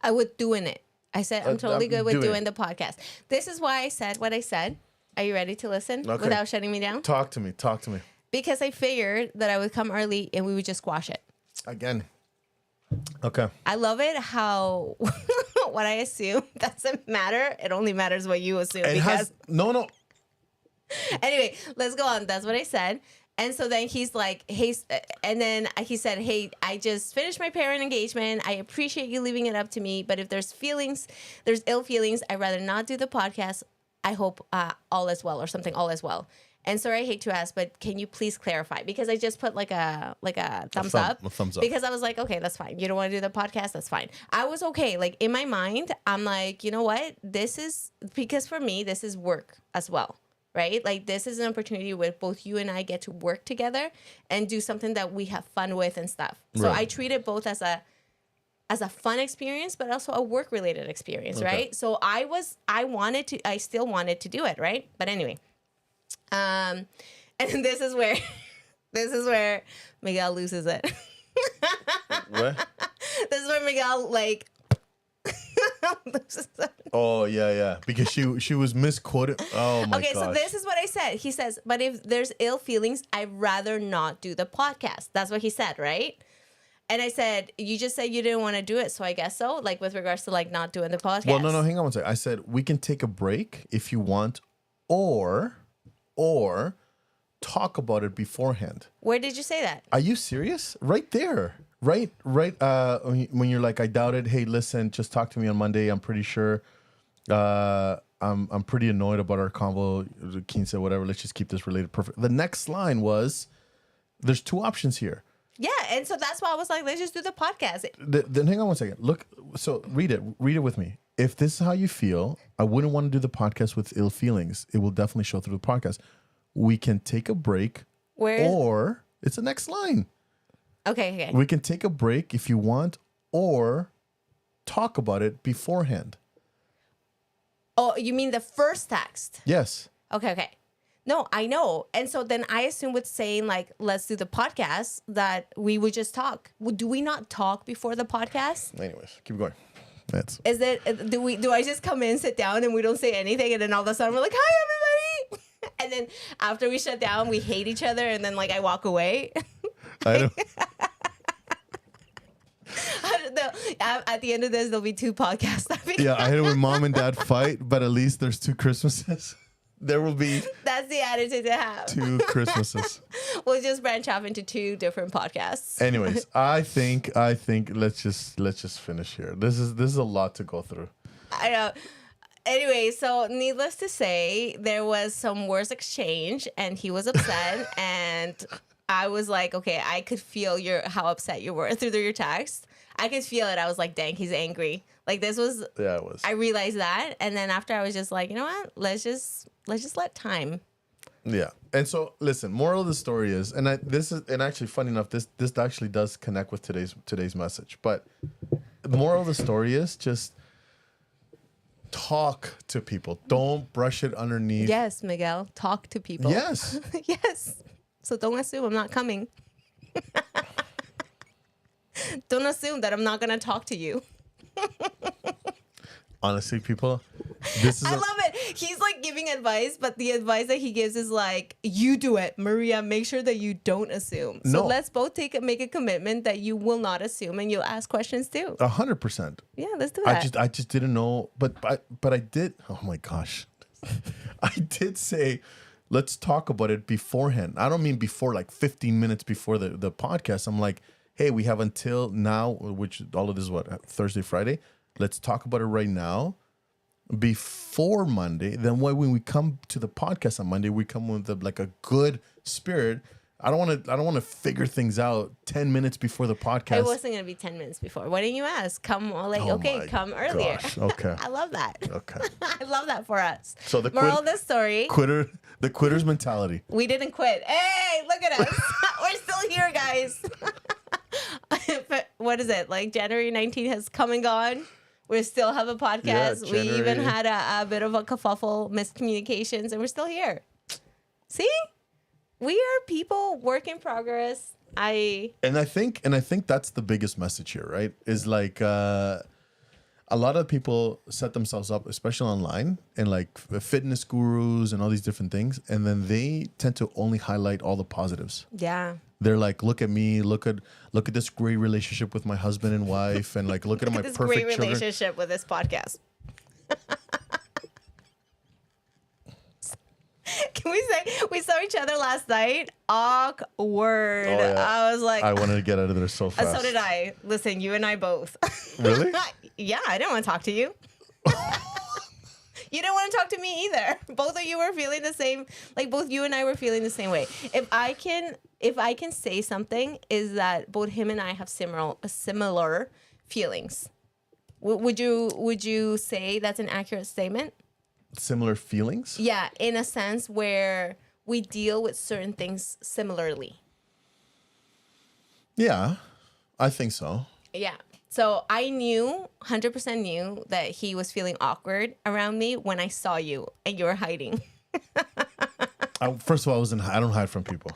[SPEAKER 3] I was doing it. I said, I'm totally good with doing the podcast. This is why I said what I said. Are you ready to listen without shutting me down?
[SPEAKER 4] Talk to me.
[SPEAKER 3] Because I figured that I would come early and we would just squash it.
[SPEAKER 4] Again. Okay.
[SPEAKER 3] I love it how what I assume doesn't matter. It only matters what you assume.
[SPEAKER 4] No.
[SPEAKER 3] Anyway, let's go on. That's what I said. And so then he's like, hey, and then he said, hey, I just finished my parent engagement. I appreciate you leaving it up to me. But if there's ill feelings, I'd rather not do the podcast. I hope all is well or something, all is well. And sorry, I hate to ask, but can you please clarify? Because I just put like a thumbs up.
[SPEAKER 4] A thumbs up.
[SPEAKER 3] Because I was like, okay, that's fine. You don't want to do the podcast? That's fine. I was okay. Like in my mind, I'm like, you know what? This is, because for me, this is work as well. Right? Like this is an opportunity where both you and I get to work together and do something that we have fun with and stuff. So I treat it both as a fun experience, but also a work related experience. Right? So I still wanted to do it. Right? But anyway. And this is where Miguel loses it.
[SPEAKER 4] What?
[SPEAKER 3] This is where Miguel like loses it.
[SPEAKER 4] Oh yeah, because she was misquoted. Oh my gosh.
[SPEAKER 3] Okay, so this is what I said. He says, but if there's ill feelings, I'd rather not do the podcast. That's what he said, right? And I said, you just said you didn't want to do it, so I guess so. Like with regards to like not doing the podcast.
[SPEAKER 4] Well, no, hang on one second. I said we can take a break if you want, or talk about it beforehand.
[SPEAKER 3] Where did you say that?
[SPEAKER 4] Are you serious? Right there. Right. When you're like, I doubt it. Hey, listen, just talk to me on Monday. I'm pretty sure. I'm pretty annoyed about our convo. Keen said, whatever. Let's just keep this related perfect. The next line was, there's two options here.
[SPEAKER 3] Yeah, and so that's why I was like, let's just do the podcast.
[SPEAKER 4] Then hang on one second. Look, so read it with me. If this is how you feel, I wouldn't want to do the podcast with ill feelings. It will definitely show through the podcast. We can take a break, or it's the next line.
[SPEAKER 3] Okay.
[SPEAKER 4] We can take a break if you want, or talk about it beforehand.
[SPEAKER 3] Oh, you mean the first text?
[SPEAKER 4] Yes.
[SPEAKER 3] Okay. No, I know. And so then I assume with saying like, let's do the podcast, that we would just talk. Do we not talk before the podcast?
[SPEAKER 4] Anyways, keep going. That's.
[SPEAKER 3] Is it, do I just come in, sit down, and we don't say anything, and then all of a sudden we're like, hi, everybody. And then after we shut down, we hate each other, and then like I walk away.
[SPEAKER 4] I don't.
[SPEAKER 3] I don't know. At the end of this, there'll be two podcasts.
[SPEAKER 4] Yeah, I hate it when mom and dad fight, but at least there's 2 Christmases. There will be.
[SPEAKER 3] That's the attitude to have.
[SPEAKER 4] 2 Christmases.
[SPEAKER 3] We'll just branch off into 2 different podcasts.
[SPEAKER 4] Anyways, I think let's just finish here. This is a lot to go through.
[SPEAKER 3] I know. Anyway, so needless to say, there was some words exchange, and he was upset, and I was like, okay, I could feel how upset you were through your text. I could feel it. I was like, dang, he's angry. Like this was.
[SPEAKER 4] Yeah, it was.
[SPEAKER 3] I realized that, and then after I was just like, you know what? Let's just let time.
[SPEAKER 4] Yeah, and so listen. Moral of the story is, and actually, funny enough, this actually does connect with today's message. But the moral of the story is just talk to people. Don't brush it underneath.
[SPEAKER 3] Yes, Miguel, talk to people.
[SPEAKER 4] Yes.
[SPEAKER 3] Yes. So don't assume I'm not coming. Don't assume that I'm not gonna talk to you.
[SPEAKER 4] Honestly, people, this is.
[SPEAKER 3] I love it. He's like giving advice, but the advice that he gives is like, you do it, Maria. Make sure that you don't assume. So let's both make a commitment that you will not assume, and you'll ask questions too.
[SPEAKER 4] 100%.
[SPEAKER 3] Yeah, let's do that.
[SPEAKER 4] I just didn't know, but I did. Oh my gosh, I did say, let's talk about it beforehand. I don't mean before, like 15 minutes before the podcast. I'm like, hey, we have until now, which all of this is what, Thursday, Friday. Let's talk about it right now before Monday. Then when we come to the podcast on Monday, we come with a good spirit. I don't want to figure things out 10 minutes before the podcast.
[SPEAKER 3] It wasn't going to be 10 minutes before. Why didn't you ask? Come earlier.
[SPEAKER 4] Gosh, okay.
[SPEAKER 3] I love that.
[SPEAKER 4] Okay.
[SPEAKER 3] I love that for us.
[SPEAKER 4] So the
[SPEAKER 3] moral of the story.
[SPEAKER 4] The quitter's mentality.
[SPEAKER 3] We didn't quit. Hey, look at us. We're still here, guys. But what is it? Like January 19th has come and gone. We still have a podcast.
[SPEAKER 4] Yeah,
[SPEAKER 3] we even had a bit of a kerfuffle, miscommunications, and we're still here. See? We are people, work in progress. And
[SPEAKER 4] I think that's the biggest message here, right? Is like a lot of people set themselves up, especially online, and like fitness gurus and all these different things, and then they tend to only highlight all the positives.
[SPEAKER 3] Yeah.
[SPEAKER 4] They're like, look at me, look at this great relationship with my husband and wife, and like look at my
[SPEAKER 3] this
[SPEAKER 4] perfect
[SPEAKER 3] great
[SPEAKER 4] children.
[SPEAKER 3] relationship with this podcast. Can we say we saw each other last night? Awkward.
[SPEAKER 4] Oh, yeah.
[SPEAKER 3] I was like,
[SPEAKER 4] I wanted to get out of there so fast.
[SPEAKER 3] So did I. Listen, you and I both.
[SPEAKER 4] Really?
[SPEAKER 3] Yeah, I didn't want to talk to you. You didn't want to talk to me either. Both of you were feeling the same. Like both you and I were feeling the same way. If I can say something, is that both him and I have similar feelings. Would you say that's an accurate statement?
[SPEAKER 4] Similar feelings?
[SPEAKER 3] Yeah, in a sense where we deal with certain things similarly.
[SPEAKER 4] Yeah, I think so.
[SPEAKER 3] Yeah. So I 100% knew that he was feeling awkward around me when I saw you and you were hiding.
[SPEAKER 4] First of all, I don't hide from people.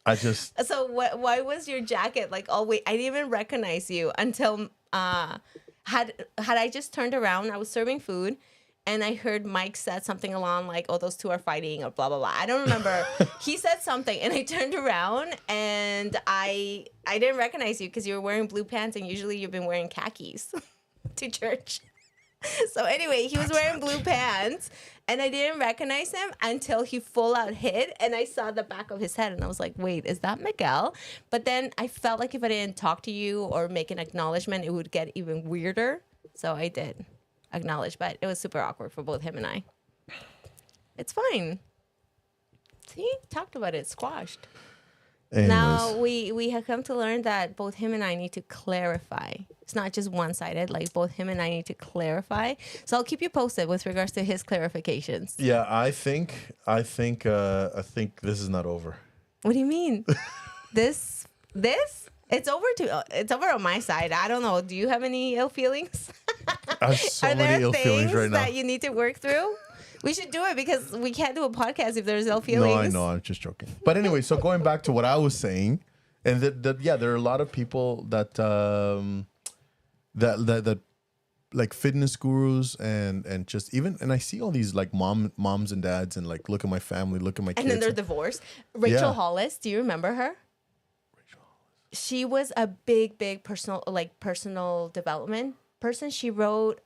[SPEAKER 4] I just...
[SPEAKER 3] So why was your jacket like, oh wait, I didn't even recognize you until had I just turned around, I was serving food and I heard Mike said something along like, oh, those two are fighting or blah, blah, blah. I don't remember. He said something and I turned around and I didn't recognize you because you were wearing blue pants and usually you've been wearing khakis to church. So anyway, he was wearing blue pants and I didn't recognize him until he full out hid and I saw the back of his head and I was like, wait, is that Miguel? But then I felt like if I didn't talk to you or make an acknowledgement, it would get even weirder. So I did acknowledge, but it was super awkward for both him and I. It's fine. See, talked about it, squashed.
[SPEAKER 4] Anyways.
[SPEAKER 3] Now we have come to learn that both him and I need to clarify. It's not just one-sided. Like both him and I need to clarify. So I'll keep you posted with regards to his clarifications.
[SPEAKER 4] Yeah, I think this is not over.
[SPEAKER 3] What do you mean? This? It's over on my side. I don't know. Do you have any ill feelings?
[SPEAKER 4] I have so
[SPEAKER 3] Are there
[SPEAKER 4] many ill feelings right now.
[SPEAKER 3] that you need to work through? We should do it because we can't do a podcast if there's ill feelings.
[SPEAKER 4] No, I know. I'm just joking. But anyway, so going back to what I was saying, and that there are a lot of people that like fitness gurus and just even, and I see all these like moms and dads and like, look at my family, look at my kids.
[SPEAKER 3] And then they're divorced. Rachel Hollis, do you remember her? She was a big personal development person. She wrote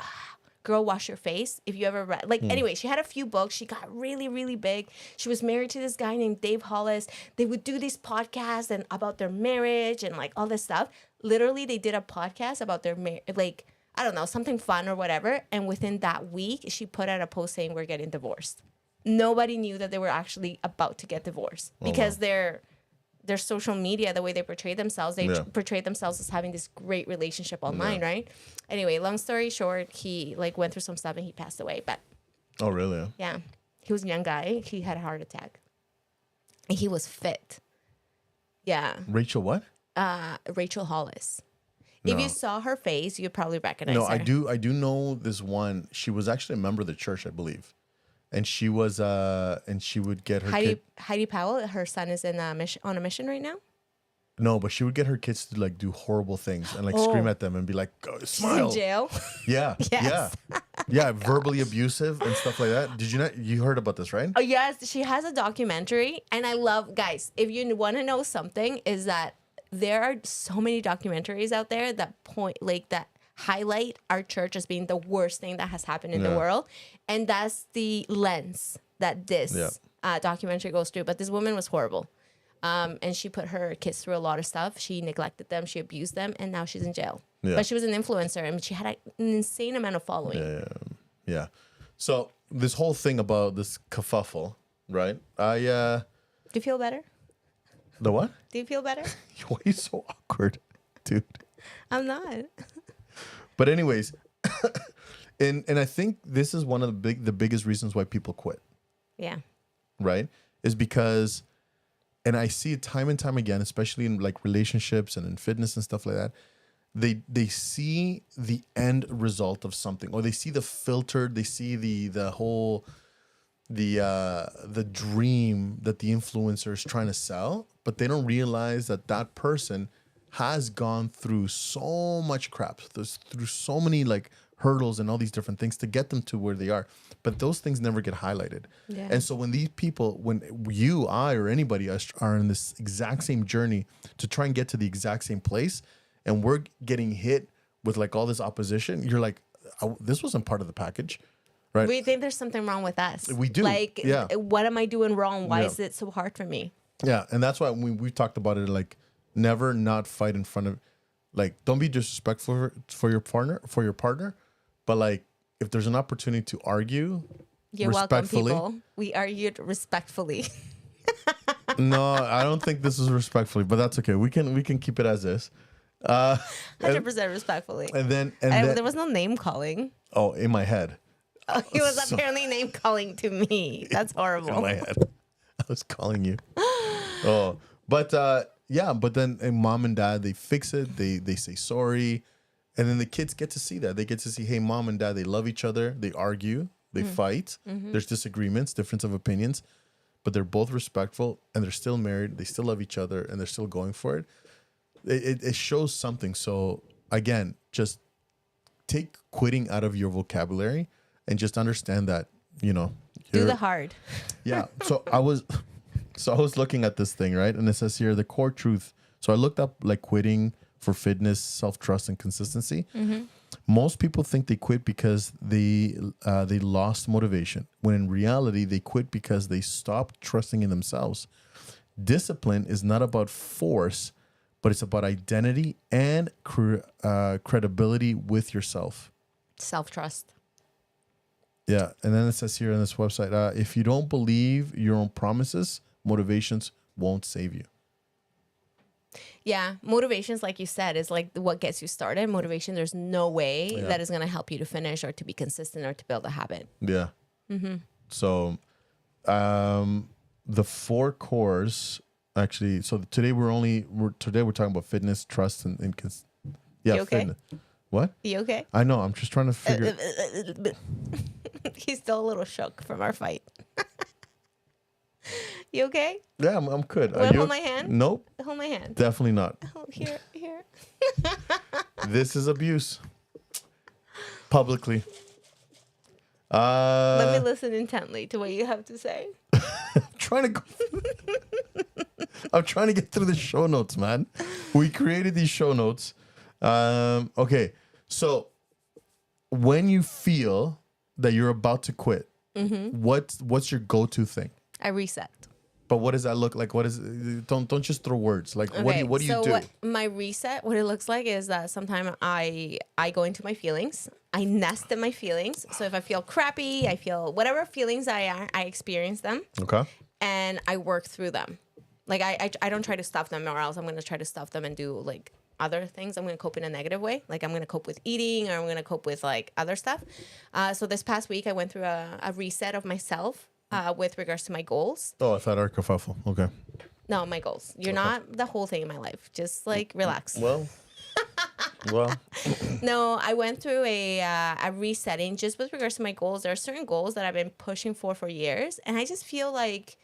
[SPEAKER 3] Girl Wash Your Face, if you ever read. Anyway, she had a few books. She got really, really big. She was married to this guy named Dave Hollis. They would do these podcasts and about their marriage and like all this stuff. Literally, they did a podcast about their like, I don't know, something fun or whatever. And within that week, she put out a post saying we're getting divorced. Nobody knew that they were actually about to get divorced because their social media, the way they portray themselves, portray themselves as having this great relationship online, right? Anyway, long story short, he like went through some stuff and he passed away. But
[SPEAKER 4] oh, really?
[SPEAKER 3] Yeah, he was a young guy. He had a heart attack, and he was fit. Yeah.
[SPEAKER 4] Rachel what?
[SPEAKER 3] Rachel Hollis.
[SPEAKER 4] No.
[SPEAKER 3] If you saw her face, you'd probably recognize her.
[SPEAKER 4] No, I do know this one. She was actually a member of the church, I believe. And she was, and she would get her
[SPEAKER 3] Heidi Powell, her son is in on a mission right now.
[SPEAKER 4] No, but she would get her kids to like do horrible things and like scream at them and be like, "Go, smile."
[SPEAKER 3] She's in jail.
[SPEAKER 4] Yeah,
[SPEAKER 3] Yes.
[SPEAKER 4] yeah, verbally abusive and stuff like that. Did you not? You heard about this, right?
[SPEAKER 3] Oh yes, she has a documentary, and I love, guys. If you want to know something, is that there are so many documentaries out there that highlight our church as being the worst thing that has happened in the world, and that's the lens that this documentary goes through. But this woman was horrible. And she put her kids through a lot of stuff. She neglected them. She abused them. And now she's in jail. Yeah. But she was an influencer. And she had an insane amount of following.
[SPEAKER 4] Yeah. So this whole thing about this kerfuffle, right? Do
[SPEAKER 3] you feel better?
[SPEAKER 4] The what?
[SPEAKER 3] Do you feel better?
[SPEAKER 4] Why are you so awkward, dude?
[SPEAKER 3] I'm not.
[SPEAKER 4] But anyways, and I think this is one of the biggest reasons why people quit.
[SPEAKER 3] Yeah.
[SPEAKER 4] Right? Is because... And I see it time and time again, especially in like relationships and in fitness and stuff like that. They see the end result of something, or they see the filtered, they see the whole the dream that the influencer is trying to sell, but they don't realize that person has gone through so much crap, through so many like hurdles and all these different things to get them to where they are. But those things never get highlighted. Yeah. And so when these people, when you, I, or anybody are in this exact same journey to try and get to the exact same place, and we're getting hit with like all this opposition, you're like, this wasn't part of the package, right?
[SPEAKER 3] We think there's something wrong with us.
[SPEAKER 4] We do.
[SPEAKER 3] Like, what am I doing wrong? Why is it so hard for me?
[SPEAKER 4] Yeah, and that's why we talked about it, like, never not fight in front of, like, don't be disrespectful for your partner, but like, if there's an opportunity to argue
[SPEAKER 3] You're welcome,
[SPEAKER 4] respectfully.
[SPEAKER 3] people. We argued respectfully.
[SPEAKER 4] No, I don't think this is respectfully, but that's okay. We can keep it as is.
[SPEAKER 3] 100% respectfully.
[SPEAKER 4] And then and
[SPEAKER 3] There was no name calling.
[SPEAKER 4] oh, in my head.
[SPEAKER 3] Oh, he was
[SPEAKER 4] So-
[SPEAKER 3] apparently name calling to me. That's
[SPEAKER 4] In
[SPEAKER 3] horrible.
[SPEAKER 4] my head. I was calling you. Oh, but yeah, but then mom and dad, they fix it. They say sorry. And then the kids get to see that. They get to see, hey, mom and dad, they love each other. They argue. They fight. There's disagreements, difference of opinions. But they're both respectful and they're still married. They still love each other and they're still going for it. It shows something. So again, just take quitting out of your vocabulary and just understand that,
[SPEAKER 3] Do the hard.
[SPEAKER 4] yeah. So I was looking at this thing, right? And it says here the core truth. So I looked up like quitting for fitness, self-trust, and consistency. Most people think they quit because they lost motivation, when in reality they quit because they stopped trusting in themselves. Discipline is not about force, but it's about identity and credibility with yourself.
[SPEAKER 3] Self-trust.
[SPEAKER 4] Yeah, and then it says here on this website, if you don't believe your own promises, motivations won't save you.
[SPEAKER 3] Yeah, motivations, like you said, is like what gets you started. Motivation, there's no way that is going to help you to finish or to be consistent or to build a habit.
[SPEAKER 4] Yeah. So, the 4 cores actually. So today we're talking about fitness, trust, and
[SPEAKER 3] You okay?
[SPEAKER 4] fitness. What?
[SPEAKER 3] You okay?
[SPEAKER 4] I know. I'm just trying to figure.
[SPEAKER 3] He's still a little shook from our fight. You okay?
[SPEAKER 4] Yeah, I'm good.
[SPEAKER 3] Wanna hold my hand?
[SPEAKER 4] Nope,
[SPEAKER 3] Hold my hand.
[SPEAKER 4] definitely not.
[SPEAKER 3] Oh, here.
[SPEAKER 4] This is abuse. Publicly.
[SPEAKER 3] Let me listen intently to what you have to say.
[SPEAKER 4] Trying to go. I'm trying to get through the show notes, man. We created these show notes. Okay, so when you feel that you're about to quit, what's your go-to thing?
[SPEAKER 3] I reset.
[SPEAKER 4] But what does that look like? What is? Don't just throw words. Like what do you do?
[SPEAKER 3] My reset, what it looks like is that sometimes I go into my feelings. I nest in my feelings. So if I feel crappy, I feel whatever feelings I experience them,
[SPEAKER 4] Okay.
[SPEAKER 3] and I work through them. Like I don't try to stuff them, or else I'm gonna try to stuff them and do like other things. I'm gonna cope in a negative way. Like I'm gonna cope with eating, or I'm gonna cope with like other stuff. So this past week I went through a reset of myself. With regards to my goals.
[SPEAKER 4] Oh, I thought kerfuffle. Okay.
[SPEAKER 3] No, my goals. You're not the whole thing in my life. Just like relax.
[SPEAKER 4] Well.
[SPEAKER 3] No, I went through a resetting just with regards to my goals. There are certain goals that I've been pushing for years, and I just feel like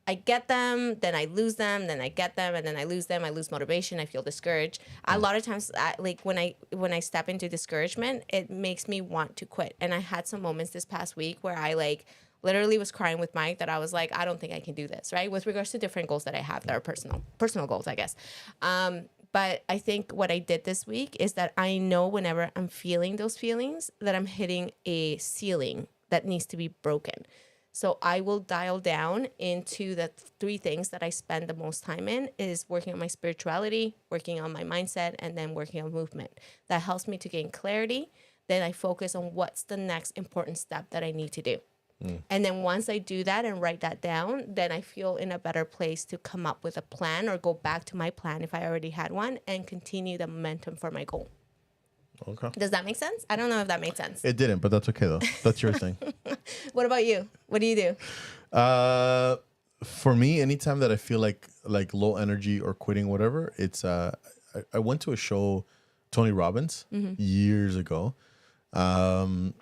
[SPEAKER 3] I get them, then I lose them, then I get them, and then I lose them. I lose motivation. I feel discouraged. A lot of times, like when I step into discouragement, it makes me want to quit. And I had some moments this past week where I like literally was crying with Mike that I was like, I don't think I can do this, right? With regards to different goals that I have that are personal goals, I guess. But I think what I did this week is that I know whenever I'm feeling those feelings that I'm hitting a ceiling that needs to be broken. So I will dial down into the 3 things that I spend the most time in is working on my spirituality, working on my mindset, and then working on movement. That helps me to gain clarity. Then I focus on what's the next important step that I need to do. And then once I do that and write that down, then I feel in a better place to come up with a plan or go back to my plan if I already had one and continue the momentum for my goal.
[SPEAKER 4] Okay.
[SPEAKER 3] Does that make sense? I don't know if that made sense.
[SPEAKER 4] It didn't, but that's okay though. That's your thing.
[SPEAKER 3] What about you? What do you do?
[SPEAKER 4] For me, anytime that I feel like low energy or quitting, whatever, it's I went to a show, Tony Robbins, years ago, and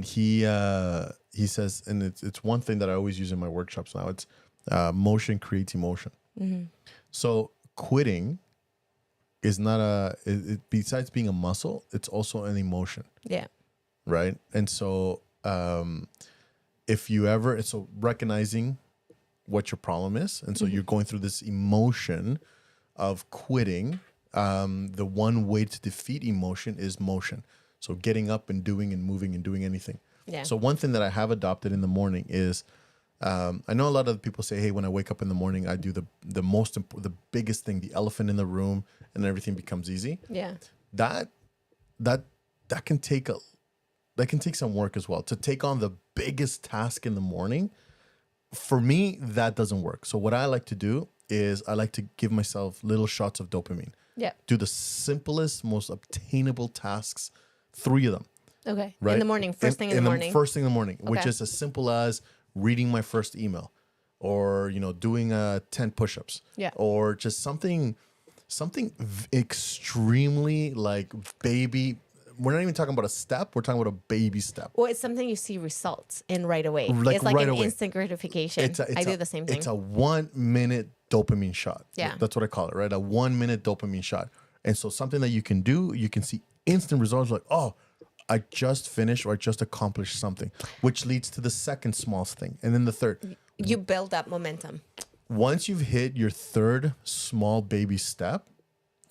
[SPEAKER 4] he says, and it's one thing that I always use in my workshops now. It's motion creates emotion. So quitting is not besides being a muscle, it's also an emotion.
[SPEAKER 3] Yeah.
[SPEAKER 4] Right. And so if you ever, so recognizing what your problem is, and so you're going through this emotion of quitting, the one way to defeat emotion is motion. So getting up and doing and moving and doing anything.
[SPEAKER 3] Yeah.
[SPEAKER 4] So one thing that I have adopted in the morning is, I know a lot of people say, hey, when I wake up in the morning, I do the biggest thing, the elephant in the room, and everything becomes easy.
[SPEAKER 3] Yeah.
[SPEAKER 4] That can take some work as well. To take on the biggest task in the morning, for me, that doesn't work. So what I like to do is I like to give myself little shots of dopamine.
[SPEAKER 3] Yeah.
[SPEAKER 4] Do the simplest, most obtainable tasks, 3 of them.
[SPEAKER 3] Okay.
[SPEAKER 4] Right?
[SPEAKER 3] In the morning, first thing in the morning.
[SPEAKER 4] First thing in the morning, which
[SPEAKER 3] Okay.
[SPEAKER 4] is as simple as reading my first email, or doing 10 push-ups,
[SPEAKER 3] Yeah.
[SPEAKER 4] or just something extremely like baby. We're not even talking about a step. We're talking about a baby step.
[SPEAKER 3] Well, it's something you see results in right away.
[SPEAKER 4] Like
[SPEAKER 3] it's like
[SPEAKER 4] right
[SPEAKER 3] an
[SPEAKER 4] away.
[SPEAKER 3] instant gratification. I do the same thing.
[SPEAKER 4] It's a 1 minute dopamine shot.
[SPEAKER 3] Yeah.
[SPEAKER 4] That's what I call it, right? A 1 minute dopamine shot. And so something that you can do, you can see instant results like, oh, I just finished or I just accomplished something, which leads to the second smallest thing. And then the third.
[SPEAKER 3] You build up momentum.
[SPEAKER 4] Once you've hit your third small baby step,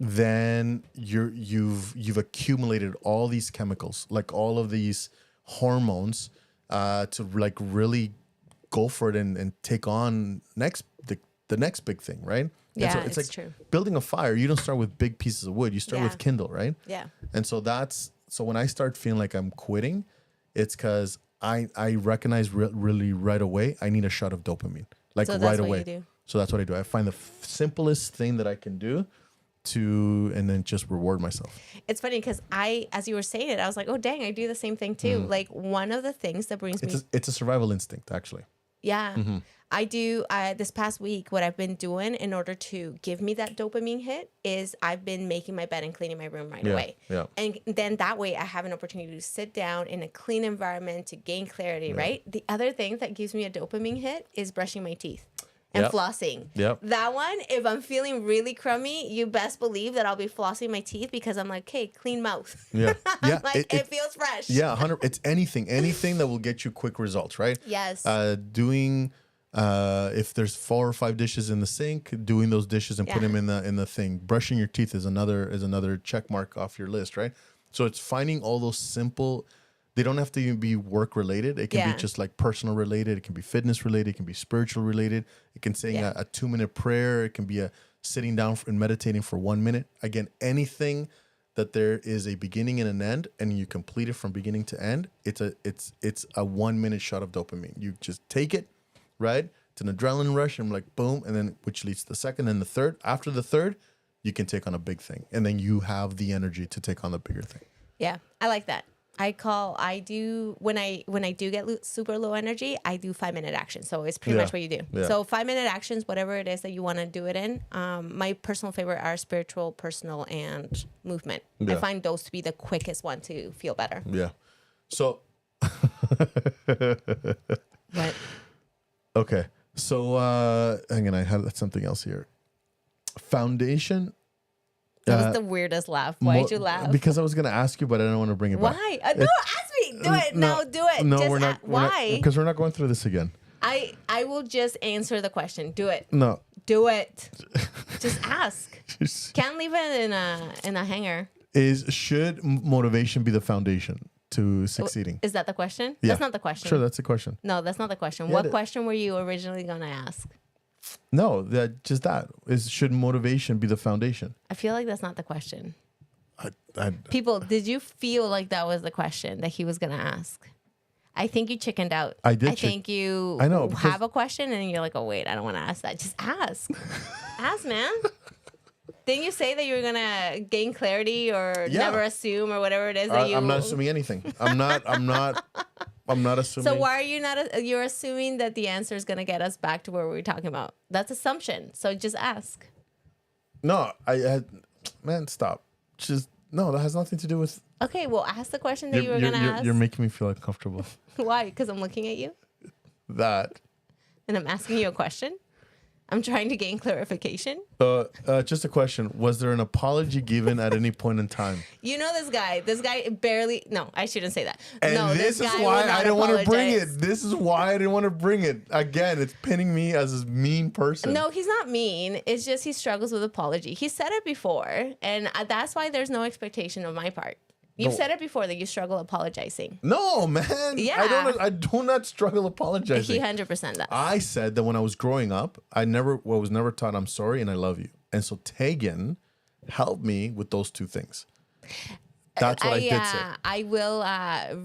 [SPEAKER 4] then you've accumulated all these chemicals, like all of these hormones, to like really go for it and take on the next big thing, right?
[SPEAKER 3] Yeah,
[SPEAKER 4] so
[SPEAKER 3] it's
[SPEAKER 4] like
[SPEAKER 3] true.
[SPEAKER 4] building a fire. You don't start with big pieces of wood. You start
[SPEAKER 3] Yeah.
[SPEAKER 4] with kindle, right?
[SPEAKER 3] Yeah.
[SPEAKER 4] And so so when I start feeling like I'm quitting, it's because I recognize really right away I need a shot of dopamine, like
[SPEAKER 3] So that's
[SPEAKER 4] right
[SPEAKER 3] what
[SPEAKER 4] away.
[SPEAKER 3] you do.
[SPEAKER 4] So that's what I do. I find the simplest thing that I can do and then just reward myself.
[SPEAKER 3] It's funny because as you were saying it, I was like, oh, dang, I do the same thing too. Like one of the things that brings me.
[SPEAKER 4] It's a survival instinct, actually.
[SPEAKER 3] Yeah. I do. This past week, what I've been doing in order to give me that dopamine hit is I've been making my bed and cleaning my room right away.
[SPEAKER 4] Yeah.
[SPEAKER 3] And then that way I have an opportunity to sit down in a clean environment to gain clarity, right? The other thing that gives me a dopamine hit is brushing my teeth and
[SPEAKER 4] Yep.
[SPEAKER 3] flossing.
[SPEAKER 4] Yep.
[SPEAKER 3] That one, if I'm feeling really crummy, you best believe that I'll be flossing my teeth because I'm like, hey, clean mouth.
[SPEAKER 4] Yeah. Yeah.
[SPEAKER 3] it feels fresh.
[SPEAKER 4] Yeah, 100. It's anything that will get you quick results, right?
[SPEAKER 3] Yes.
[SPEAKER 4] Doing if there's 4 or 5 dishes in the sink, doing those dishes and putting them in the thing. Brushing your teeth is another check mark off your list, right? So it's finding all those simple. They don't have to even be work related. It can be just like personal related. It can be fitness related. It can be spiritual related. It can say a 2-minute prayer. It can be a sitting down and meditating for 1 minute. Again, anything that there is a beginning and an end, and you complete it from beginning to end. It's a 1 minute shot of dopamine. You just take it, right? It's an adrenaline rush, and like boom, and then which leads to the second and the third. After the third, you can take on a big thing, and then you have the energy to take on the bigger thing.
[SPEAKER 3] Yeah, I like that. I do when I do get super low energy, I do 5-minute actions. So it's pretty much what you do.
[SPEAKER 4] Yeah.
[SPEAKER 3] So 5-minute actions, whatever it is that you want to do it in. My personal favorite are spiritual, personal, and movement. I
[SPEAKER 4] Yeah.
[SPEAKER 3] find those to be the quickest one to feel better.
[SPEAKER 4] Yeah. So
[SPEAKER 3] But
[SPEAKER 4] okay. So hang on, I had something else here. Foundation.
[SPEAKER 3] that was the weirdest laugh. Why'd you laugh?
[SPEAKER 4] Because I was gonna ask you, but I don't want to bring it back.
[SPEAKER 3] Why? No, ask me. Do it. No, do it.
[SPEAKER 4] No,
[SPEAKER 3] Just
[SPEAKER 4] we're not.
[SPEAKER 3] why?
[SPEAKER 4] Because we're not going through this again.
[SPEAKER 3] I will just answer the question. Do it.
[SPEAKER 4] No.
[SPEAKER 3] Do it. Just ask. Can't leave it in a hanger.
[SPEAKER 4] Should motivation be the foundation to succeeding?
[SPEAKER 3] Is that the question?
[SPEAKER 4] Yeah.
[SPEAKER 3] That's not the question.
[SPEAKER 4] Sure, that's the question.
[SPEAKER 3] No, that's not the question.
[SPEAKER 4] Yeah,
[SPEAKER 3] What question were you originally going to ask?
[SPEAKER 4] No, that is should motivation be the foundation?
[SPEAKER 3] I feel like that's not the question.
[SPEAKER 4] I
[SPEAKER 3] People, did you feel like that was the question that he was going to ask? I think you chickened out.
[SPEAKER 4] I did
[SPEAKER 3] I think you
[SPEAKER 4] I know, because-
[SPEAKER 3] have a question and you're like, oh, wait, I don't want to ask that. Just ask. Ask, man. Didn't you say that you were going to gain clarity or
[SPEAKER 4] Yeah.
[SPEAKER 3] never assume or whatever it is that you...
[SPEAKER 4] I'm not assuming anything. I'm not assuming.
[SPEAKER 3] So why are you not? You're assuming that the answer is gonna get us back to where we were talking about. That's assumption. So just ask.
[SPEAKER 4] No, man, stop. Just no. That has nothing to do with.
[SPEAKER 3] Okay, well, ask the question that you were gonna ask.
[SPEAKER 4] You're making me feel uncomfortable.
[SPEAKER 3] Why? Because I'm looking at you
[SPEAKER 4] That.
[SPEAKER 3] and I'm asking you a question. I'm trying to gain clarification.
[SPEAKER 4] Just a question. Was there an apology given at any point in time?
[SPEAKER 3] You know this guy. This guy barely. No, I shouldn't say that.
[SPEAKER 4] And
[SPEAKER 3] no,
[SPEAKER 4] this is
[SPEAKER 3] guy
[SPEAKER 4] why
[SPEAKER 3] will not
[SPEAKER 4] I didn't want to bring
[SPEAKER 3] apologize.
[SPEAKER 4] it. This is why I didn't want to bring it. Again, it's pinning me as this mean person.
[SPEAKER 3] No, he's not mean. It's just he struggles with apology. He said it before, and that's why there's no expectation on my part. You've
[SPEAKER 4] No.
[SPEAKER 3] said it before that you struggle apologizing.
[SPEAKER 4] No, man.
[SPEAKER 3] Yeah.
[SPEAKER 4] I do not struggle apologizing.
[SPEAKER 3] He 100% does.
[SPEAKER 4] I said that when I was growing up, was never taught I'm sorry and I love you. And so Tegan helped me with those two things. That's what I did say.
[SPEAKER 3] I will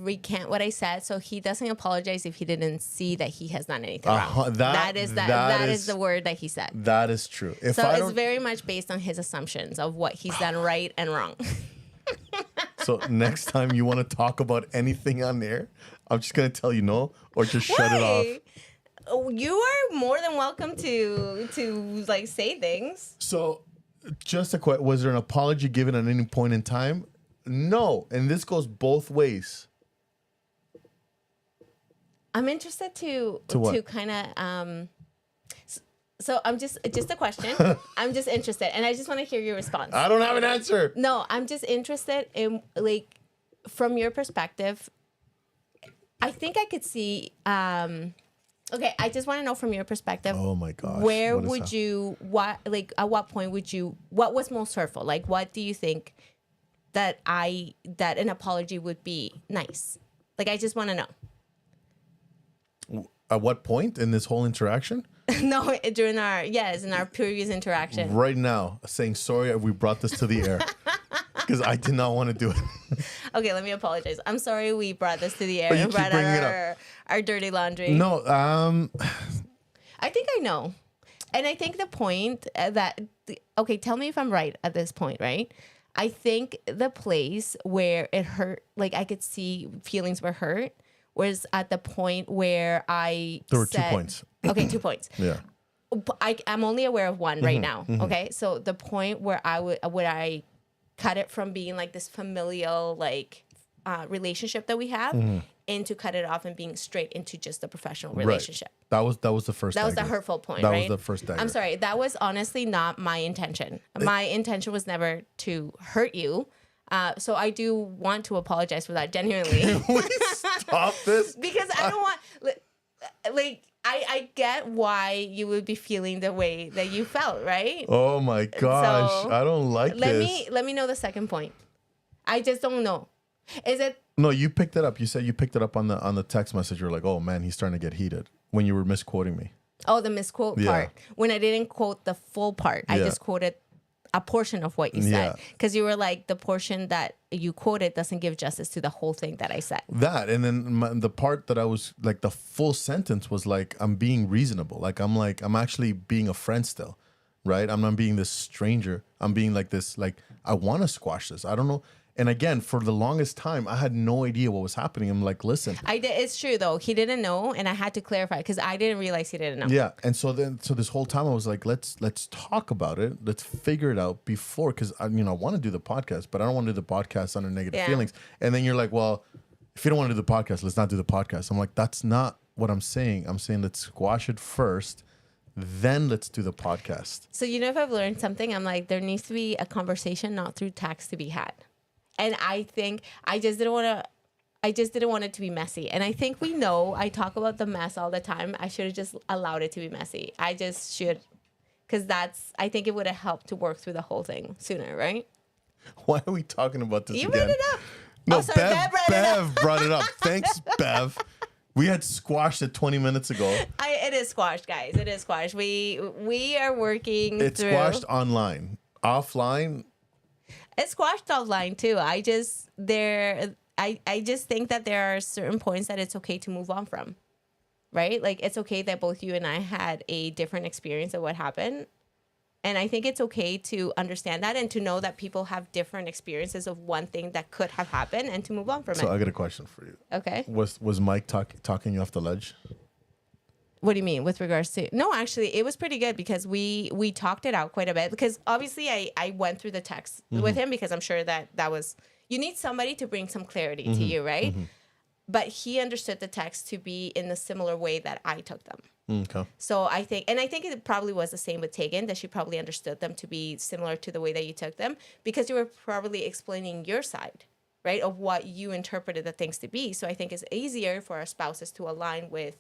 [SPEAKER 3] recant what I said. So he doesn't apologize if he didn't see that he has done anything wrong. That is the word that he said.
[SPEAKER 4] That is true.
[SPEAKER 3] So it's very much based on his assumptions of what he's done right and wrong.
[SPEAKER 4] So next time you want to talk about anything on air, I'm just gonna tell you no, or just shut it off.
[SPEAKER 3] You are more than welcome to like say things.
[SPEAKER 4] So, just a question: was there an apology given at any point in time? No, and this goes both ways.
[SPEAKER 3] I'm interested to kind of so I'm just a question. I'm just interested, and I just want to hear your response.
[SPEAKER 4] I don't have an answer.
[SPEAKER 3] No, I'm just interested in like from your perspective. I think I could see. Okay, I just want to know from your perspective.
[SPEAKER 4] Oh my gosh!
[SPEAKER 3] Where would you? What like? At what point would you? What was most hurtful? Like, what do you think that an apology would be nice? Like, I just want to know.
[SPEAKER 4] At what point in this whole interaction?
[SPEAKER 3] No, during in our previous interaction.
[SPEAKER 4] Right now, saying sorry, we brought this to the air because I did not want to do it.
[SPEAKER 3] Okay, let me apologize. I'm sorry we brought this to the air
[SPEAKER 4] But you
[SPEAKER 3] and
[SPEAKER 4] keep
[SPEAKER 3] brought
[SPEAKER 4] bringing it
[SPEAKER 3] out our dirty laundry.
[SPEAKER 4] No,
[SPEAKER 3] I think I know. And I think the point okay, tell me if I'm right at this point, right? I think the place where it hurt, like I could see feelings were hurt, was at the point where
[SPEAKER 4] there were 2 points.
[SPEAKER 3] Okay, 2 points.
[SPEAKER 4] Yeah.
[SPEAKER 3] I'm only aware of one right now. Okay, so the point where I cut it from being like this familial like relationship that we have into cut it off and being straight into just a professional relationship.
[SPEAKER 4] Right. That was the first.
[SPEAKER 3] That was the hurtful point.
[SPEAKER 4] That
[SPEAKER 3] right?
[SPEAKER 4] was the first dagger.
[SPEAKER 3] I'm sorry. That was honestly not my intention. My intention was never to hurt you. So I do want to apologize for that genuinely.
[SPEAKER 4] Can we stop this?
[SPEAKER 3] Because I don't want like. I get why you would be feeling the way that you felt, right?
[SPEAKER 4] Oh my gosh,
[SPEAKER 3] So,
[SPEAKER 4] I don't like this.
[SPEAKER 3] Let me know the second point. I just don't know. Is it?
[SPEAKER 4] No, you picked it up. You said you picked it up on the text message. You're like, oh man, he's starting to get heated when you were misquoting me.
[SPEAKER 3] Oh, the misquote part. When I didn't quote the full part, I just quoted a portion of what you said. Because you were like, the portion that you quoted doesn't give justice to the whole thing that I said.
[SPEAKER 4] That, and then the part that I was like, the full sentence was like, I'm being reasonable. I'm actually being a friend still, right? I'm not being this stranger. I'm being like this, like, I want to squash this. I don't know. And again, for the longest time, I had no idea what was happening. I'm like, listen.
[SPEAKER 3] It's true, though. He didn't know, and I had to clarify because I didn't realize he didn't know.
[SPEAKER 4] Yeah, and so this whole time I was like, let's talk about it. Let's figure it out before, because I want to do the podcast, but I don't want to do the podcast under negative feelings. And then you're like, well, if you don't want to do the podcast, let's not do the podcast. I'm like, that's not what I'm saying. I'm saying let's squash it first, then let's do the podcast.
[SPEAKER 3] So if I've learned something, I'm like, there needs to be a conversation, not through text, to be had. And I think I just didn't want it to be messy. And I think we know I talk about the mess all the time. I should have just allowed it to be messy. I just should, because I think it would have helped to work through the whole thing sooner, right?
[SPEAKER 4] Why are we talking about this
[SPEAKER 3] You
[SPEAKER 4] again?
[SPEAKER 3] brought it up.
[SPEAKER 4] No,
[SPEAKER 3] sorry,
[SPEAKER 4] Bev brought it up. Thanks, Bev. We had squashed it 20 minutes ago.
[SPEAKER 3] It is squashed, guys. It is squashed. We are working
[SPEAKER 4] It's
[SPEAKER 3] through.
[SPEAKER 4] squashed online. Offline.
[SPEAKER 3] It's squashed offline too. I just think that there are certain points that it's okay to move on from, right? Like it's okay that both you and I had a different experience of what happened. And I think it's okay to understand that and to know that people have different experiences of one thing that could have happened and to move on from it.
[SPEAKER 4] So I got a question for you.
[SPEAKER 3] Okay.
[SPEAKER 4] Was Mike talking you off the ledge?
[SPEAKER 3] What do you mean with regards to? No, actually, it was pretty good because we talked it out quite a bit because obviously I went through the text with him because I'm sure that was, you need somebody to bring some clarity to you, right? But he understood the text to be in a similar way that I took them.
[SPEAKER 4] Okay.
[SPEAKER 3] So I think it probably was the same with Tegan, that she probably understood them to be similar to the way that you took them because you were probably explaining your side, right, of what you interpreted the things to be. So I think it's easier for our spouses to align with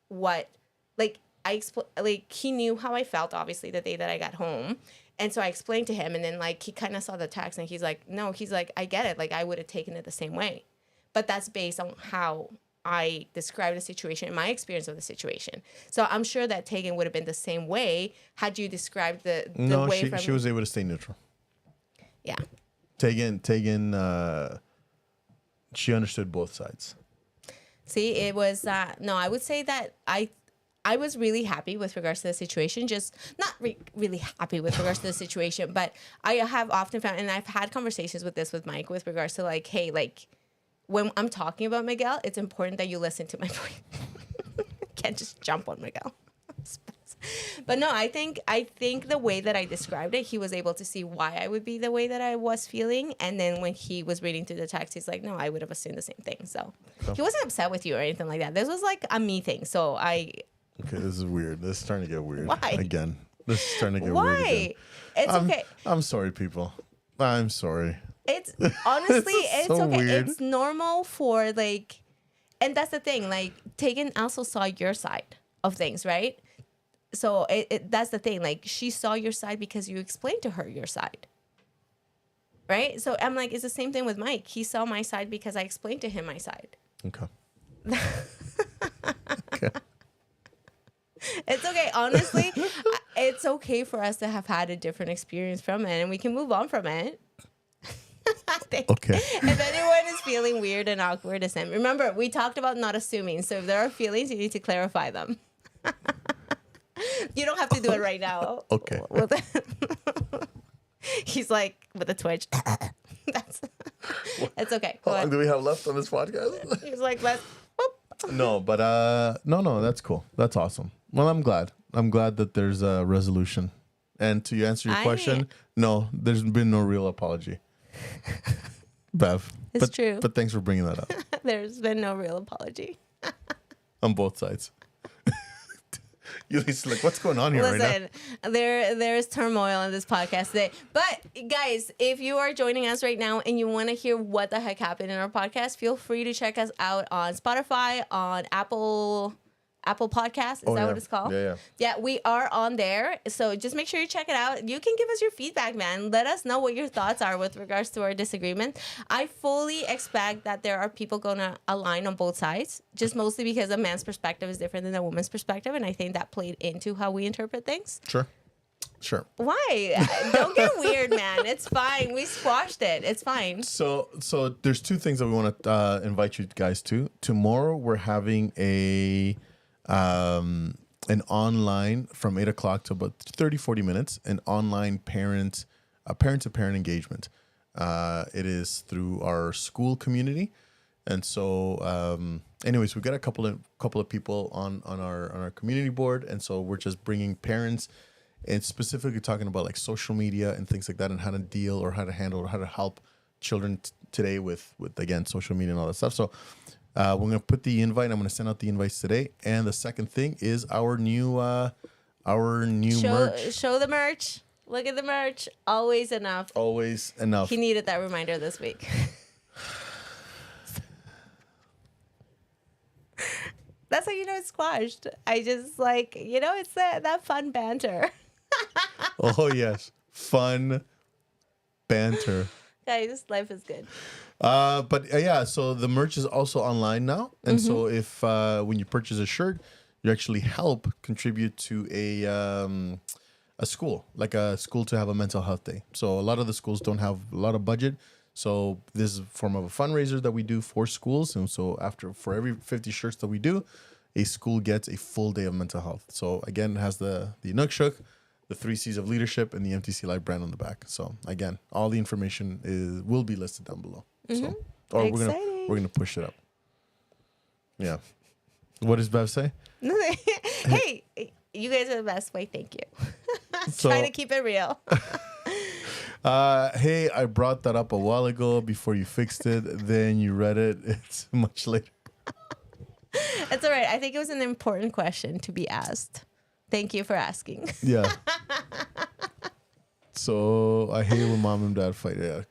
[SPEAKER 3] what, like, he knew how I felt, obviously, the day that I got home. And so I explained to him, and then, like, he kind of saw the text, and he's like, no, he's like, I get it. Like, I would have taken it the same way. But that's based on how I described the situation and my experience of the situation. So I'm sure that Tegan would have been the same way had you described the way from...
[SPEAKER 4] she was able to stay neutral.
[SPEAKER 3] Yeah.
[SPEAKER 4] Tegan, she understood both sides.
[SPEAKER 3] See, it was no. I would say that I was really happy with regards to the situation. Just not really happy with regards to the situation, but I have often found, and I've had conversations with Mike with regards to like, hey, like when I'm talking about Miguel, it's important that you listen to my point. Can't just jump on Miguel. But no, I think the way that I described it, he was able to see why I would be the way that I was feeling. And then when he was reading through the text, he's like, no, I would have assumed the same thing. So he wasn't upset with you or anything like that. This was like a me thing. So Okay,
[SPEAKER 4] this is weird. This is starting to get weird.
[SPEAKER 3] Why?
[SPEAKER 4] Again. This is starting to get
[SPEAKER 3] Why?
[SPEAKER 4] weird again.
[SPEAKER 3] It's okay.
[SPEAKER 4] I'm sorry, people. I'm sorry.
[SPEAKER 3] It's honestly, it's
[SPEAKER 4] so
[SPEAKER 3] okay.
[SPEAKER 4] weird.
[SPEAKER 3] It's normal for like, and that's the thing. Like, Tegan also saw your side of things, right? So that's the thing. Like, she saw your side because you explained to her your side, right? So I'm like, it's the same thing with Mike. He saw my side because I explained to him my side.
[SPEAKER 4] Okay. Okay.
[SPEAKER 3] It's okay. Honestly, it's okay for us to have had a different experience from it, and we can move on from it.
[SPEAKER 4] Okay.
[SPEAKER 3] If anyone is feeling weird and awkward, remember, we talked about not assuming. So if there are feelings, you need to clarify them. You don't have to do it right now.
[SPEAKER 4] Okay.
[SPEAKER 3] He's like with a twitch. It's okay.
[SPEAKER 4] How long do we have left on this podcast?
[SPEAKER 3] He's like, let's.
[SPEAKER 4] No, but no, that's cool. That's awesome. Well, I'm glad. I'm glad that there's a resolution. And to answer your question, no, there's been no real apology. Bev.
[SPEAKER 3] It's true.
[SPEAKER 4] But thanks for bringing that up.
[SPEAKER 3] There's been no real apology.
[SPEAKER 4] On both sides. Ulysses, like, what's going on here right now?
[SPEAKER 3] There's turmoil in this podcast today. But guys, if you are joining us right now and you want to hear what the heck happened in our podcast, feel free to check us out on Spotify, on Apple Podcasts. Is that what it's called?
[SPEAKER 4] Yeah.
[SPEAKER 3] Yeah, we are on there. So just make sure you check it out. You can give us your feedback, man. Let us know what your thoughts are with regards to our disagreement. I fully expect that there are people going to align on both sides, just mostly because a man's perspective is different than a woman's perspective. And I think that played into how we interpret things.
[SPEAKER 4] Sure.
[SPEAKER 3] Why? Don't get weird, man. It's fine. We squashed it. It's fine.
[SPEAKER 4] So there's two things that we want to invite you guys to. Tomorrow we're having an online from 8 o'clock to about 40 minutes, an online parent-to-parent engagement. It is through our school community. And so, anyways, we got a couple of people on our community board. And so we're just bringing parents and specifically talking about like social media and things like that and how to deal or how to handle or how to help children today with again, social media and all that stuff. So, we're going to put the invite. I'm going to send out the invites today. And the second thing is our new merch.
[SPEAKER 3] Show the merch. Look at the merch. Always enough.
[SPEAKER 4] Always enough.
[SPEAKER 3] He needed that reminder this week. That's how you know it's squashed. I just like, it's that fun banter.
[SPEAKER 4] Oh, yes. Fun banter.
[SPEAKER 3] Guys, life is good.
[SPEAKER 4] Yeah, so the merch is also online now. And so if when you purchase a shirt, you actually help contribute to a school, like a school to have a mental health day. So a lot of the schools don't have a lot of budget. So this is a form of a fundraiser that we do for schools. And so for every 50 shirts that we do, a school gets a full day of mental health. So again, it has the Inukshuk, the 3 C's of leadership, and the MTC Live brand on the back. So again, all the information will be listed down below. So, or we're gonna push it up. Yeah. What does Bev say?
[SPEAKER 3] Hey, you guys are the best. Wait, thank you. Trying to keep it real.
[SPEAKER 4] Hey, I brought that up a while ago before you fixed it. Then you read it. It's much later.
[SPEAKER 3] It's all right. I think it was an important question to be asked. Thank you for asking.
[SPEAKER 4] Yeah. So I hate when mom and dad fight. Yeah,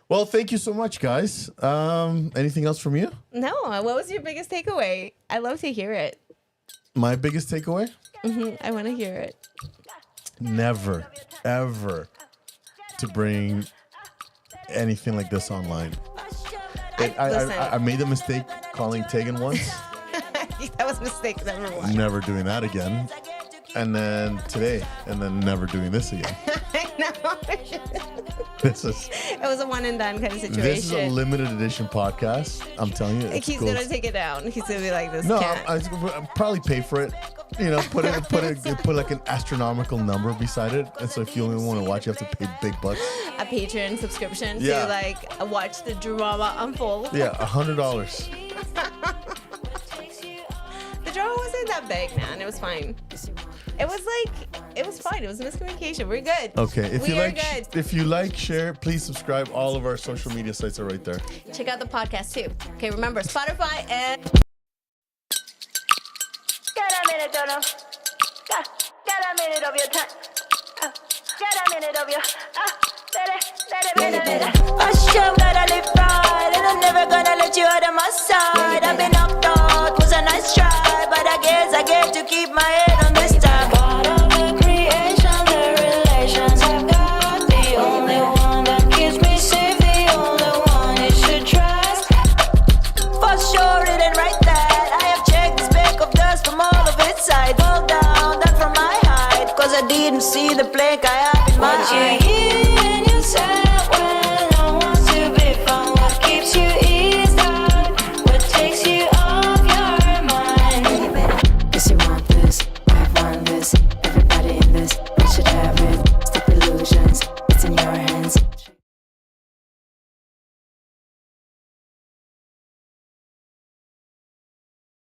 [SPEAKER 4] well, thank you so much, guys. Anything else from you?
[SPEAKER 3] No. What was your biggest takeaway? I love to hear it.
[SPEAKER 4] My biggest takeaway?
[SPEAKER 3] I want to hear it.
[SPEAKER 4] Never, ever to bring anything like this online. I made the mistake calling Tegan once.
[SPEAKER 3] That was mistake number one.
[SPEAKER 4] Never doing that again. And then today, and then never doing this again.
[SPEAKER 3] I know.
[SPEAKER 4] This is
[SPEAKER 3] It was a one and done kind of situation.
[SPEAKER 4] This is a limited edition podcast. I'm telling you. It's
[SPEAKER 3] He's
[SPEAKER 4] cool.
[SPEAKER 3] gonna take it down. He's gonna be like this.
[SPEAKER 4] No,
[SPEAKER 3] cat.
[SPEAKER 4] I'll probably pay for it. You know, put like an astronomical number beside it, and so if you only want to watch, you have to pay big bucks.
[SPEAKER 3] A Patreon subscription
[SPEAKER 4] Yeah.
[SPEAKER 3] to like watch the drama unfold.
[SPEAKER 4] Yeah, $100.
[SPEAKER 3] The drama wasn't that big, man. It was fine. It was fine. It was miscommunication. We're good.
[SPEAKER 4] Okay,
[SPEAKER 3] Good.
[SPEAKER 4] if you like, share, please subscribe. All of our social media sites are right there.
[SPEAKER 3] Check out the podcast too. Okay, remember Spotify and
[SPEAKER 1] Get a minute, don't know. Get a minute of your time. Get a minute of your. Let it.
[SPEAKER 2] I show that I live right, and I'm never gonna let you out of my side. I've been knocked out, was a nice try, but I guess I get to keep my head on this time. Part of the creation, the relations I've got, the only one that keeps me safe, the only one you should trust. For sure, it ain't right that I have checked the speck of dust from all of its side. Fall down, that from my height, cause I didn't see the plank I have in my eye. You said when no one's to be found, what keeps you eased out, what takes you off your mind. Yes, you want this, I want this.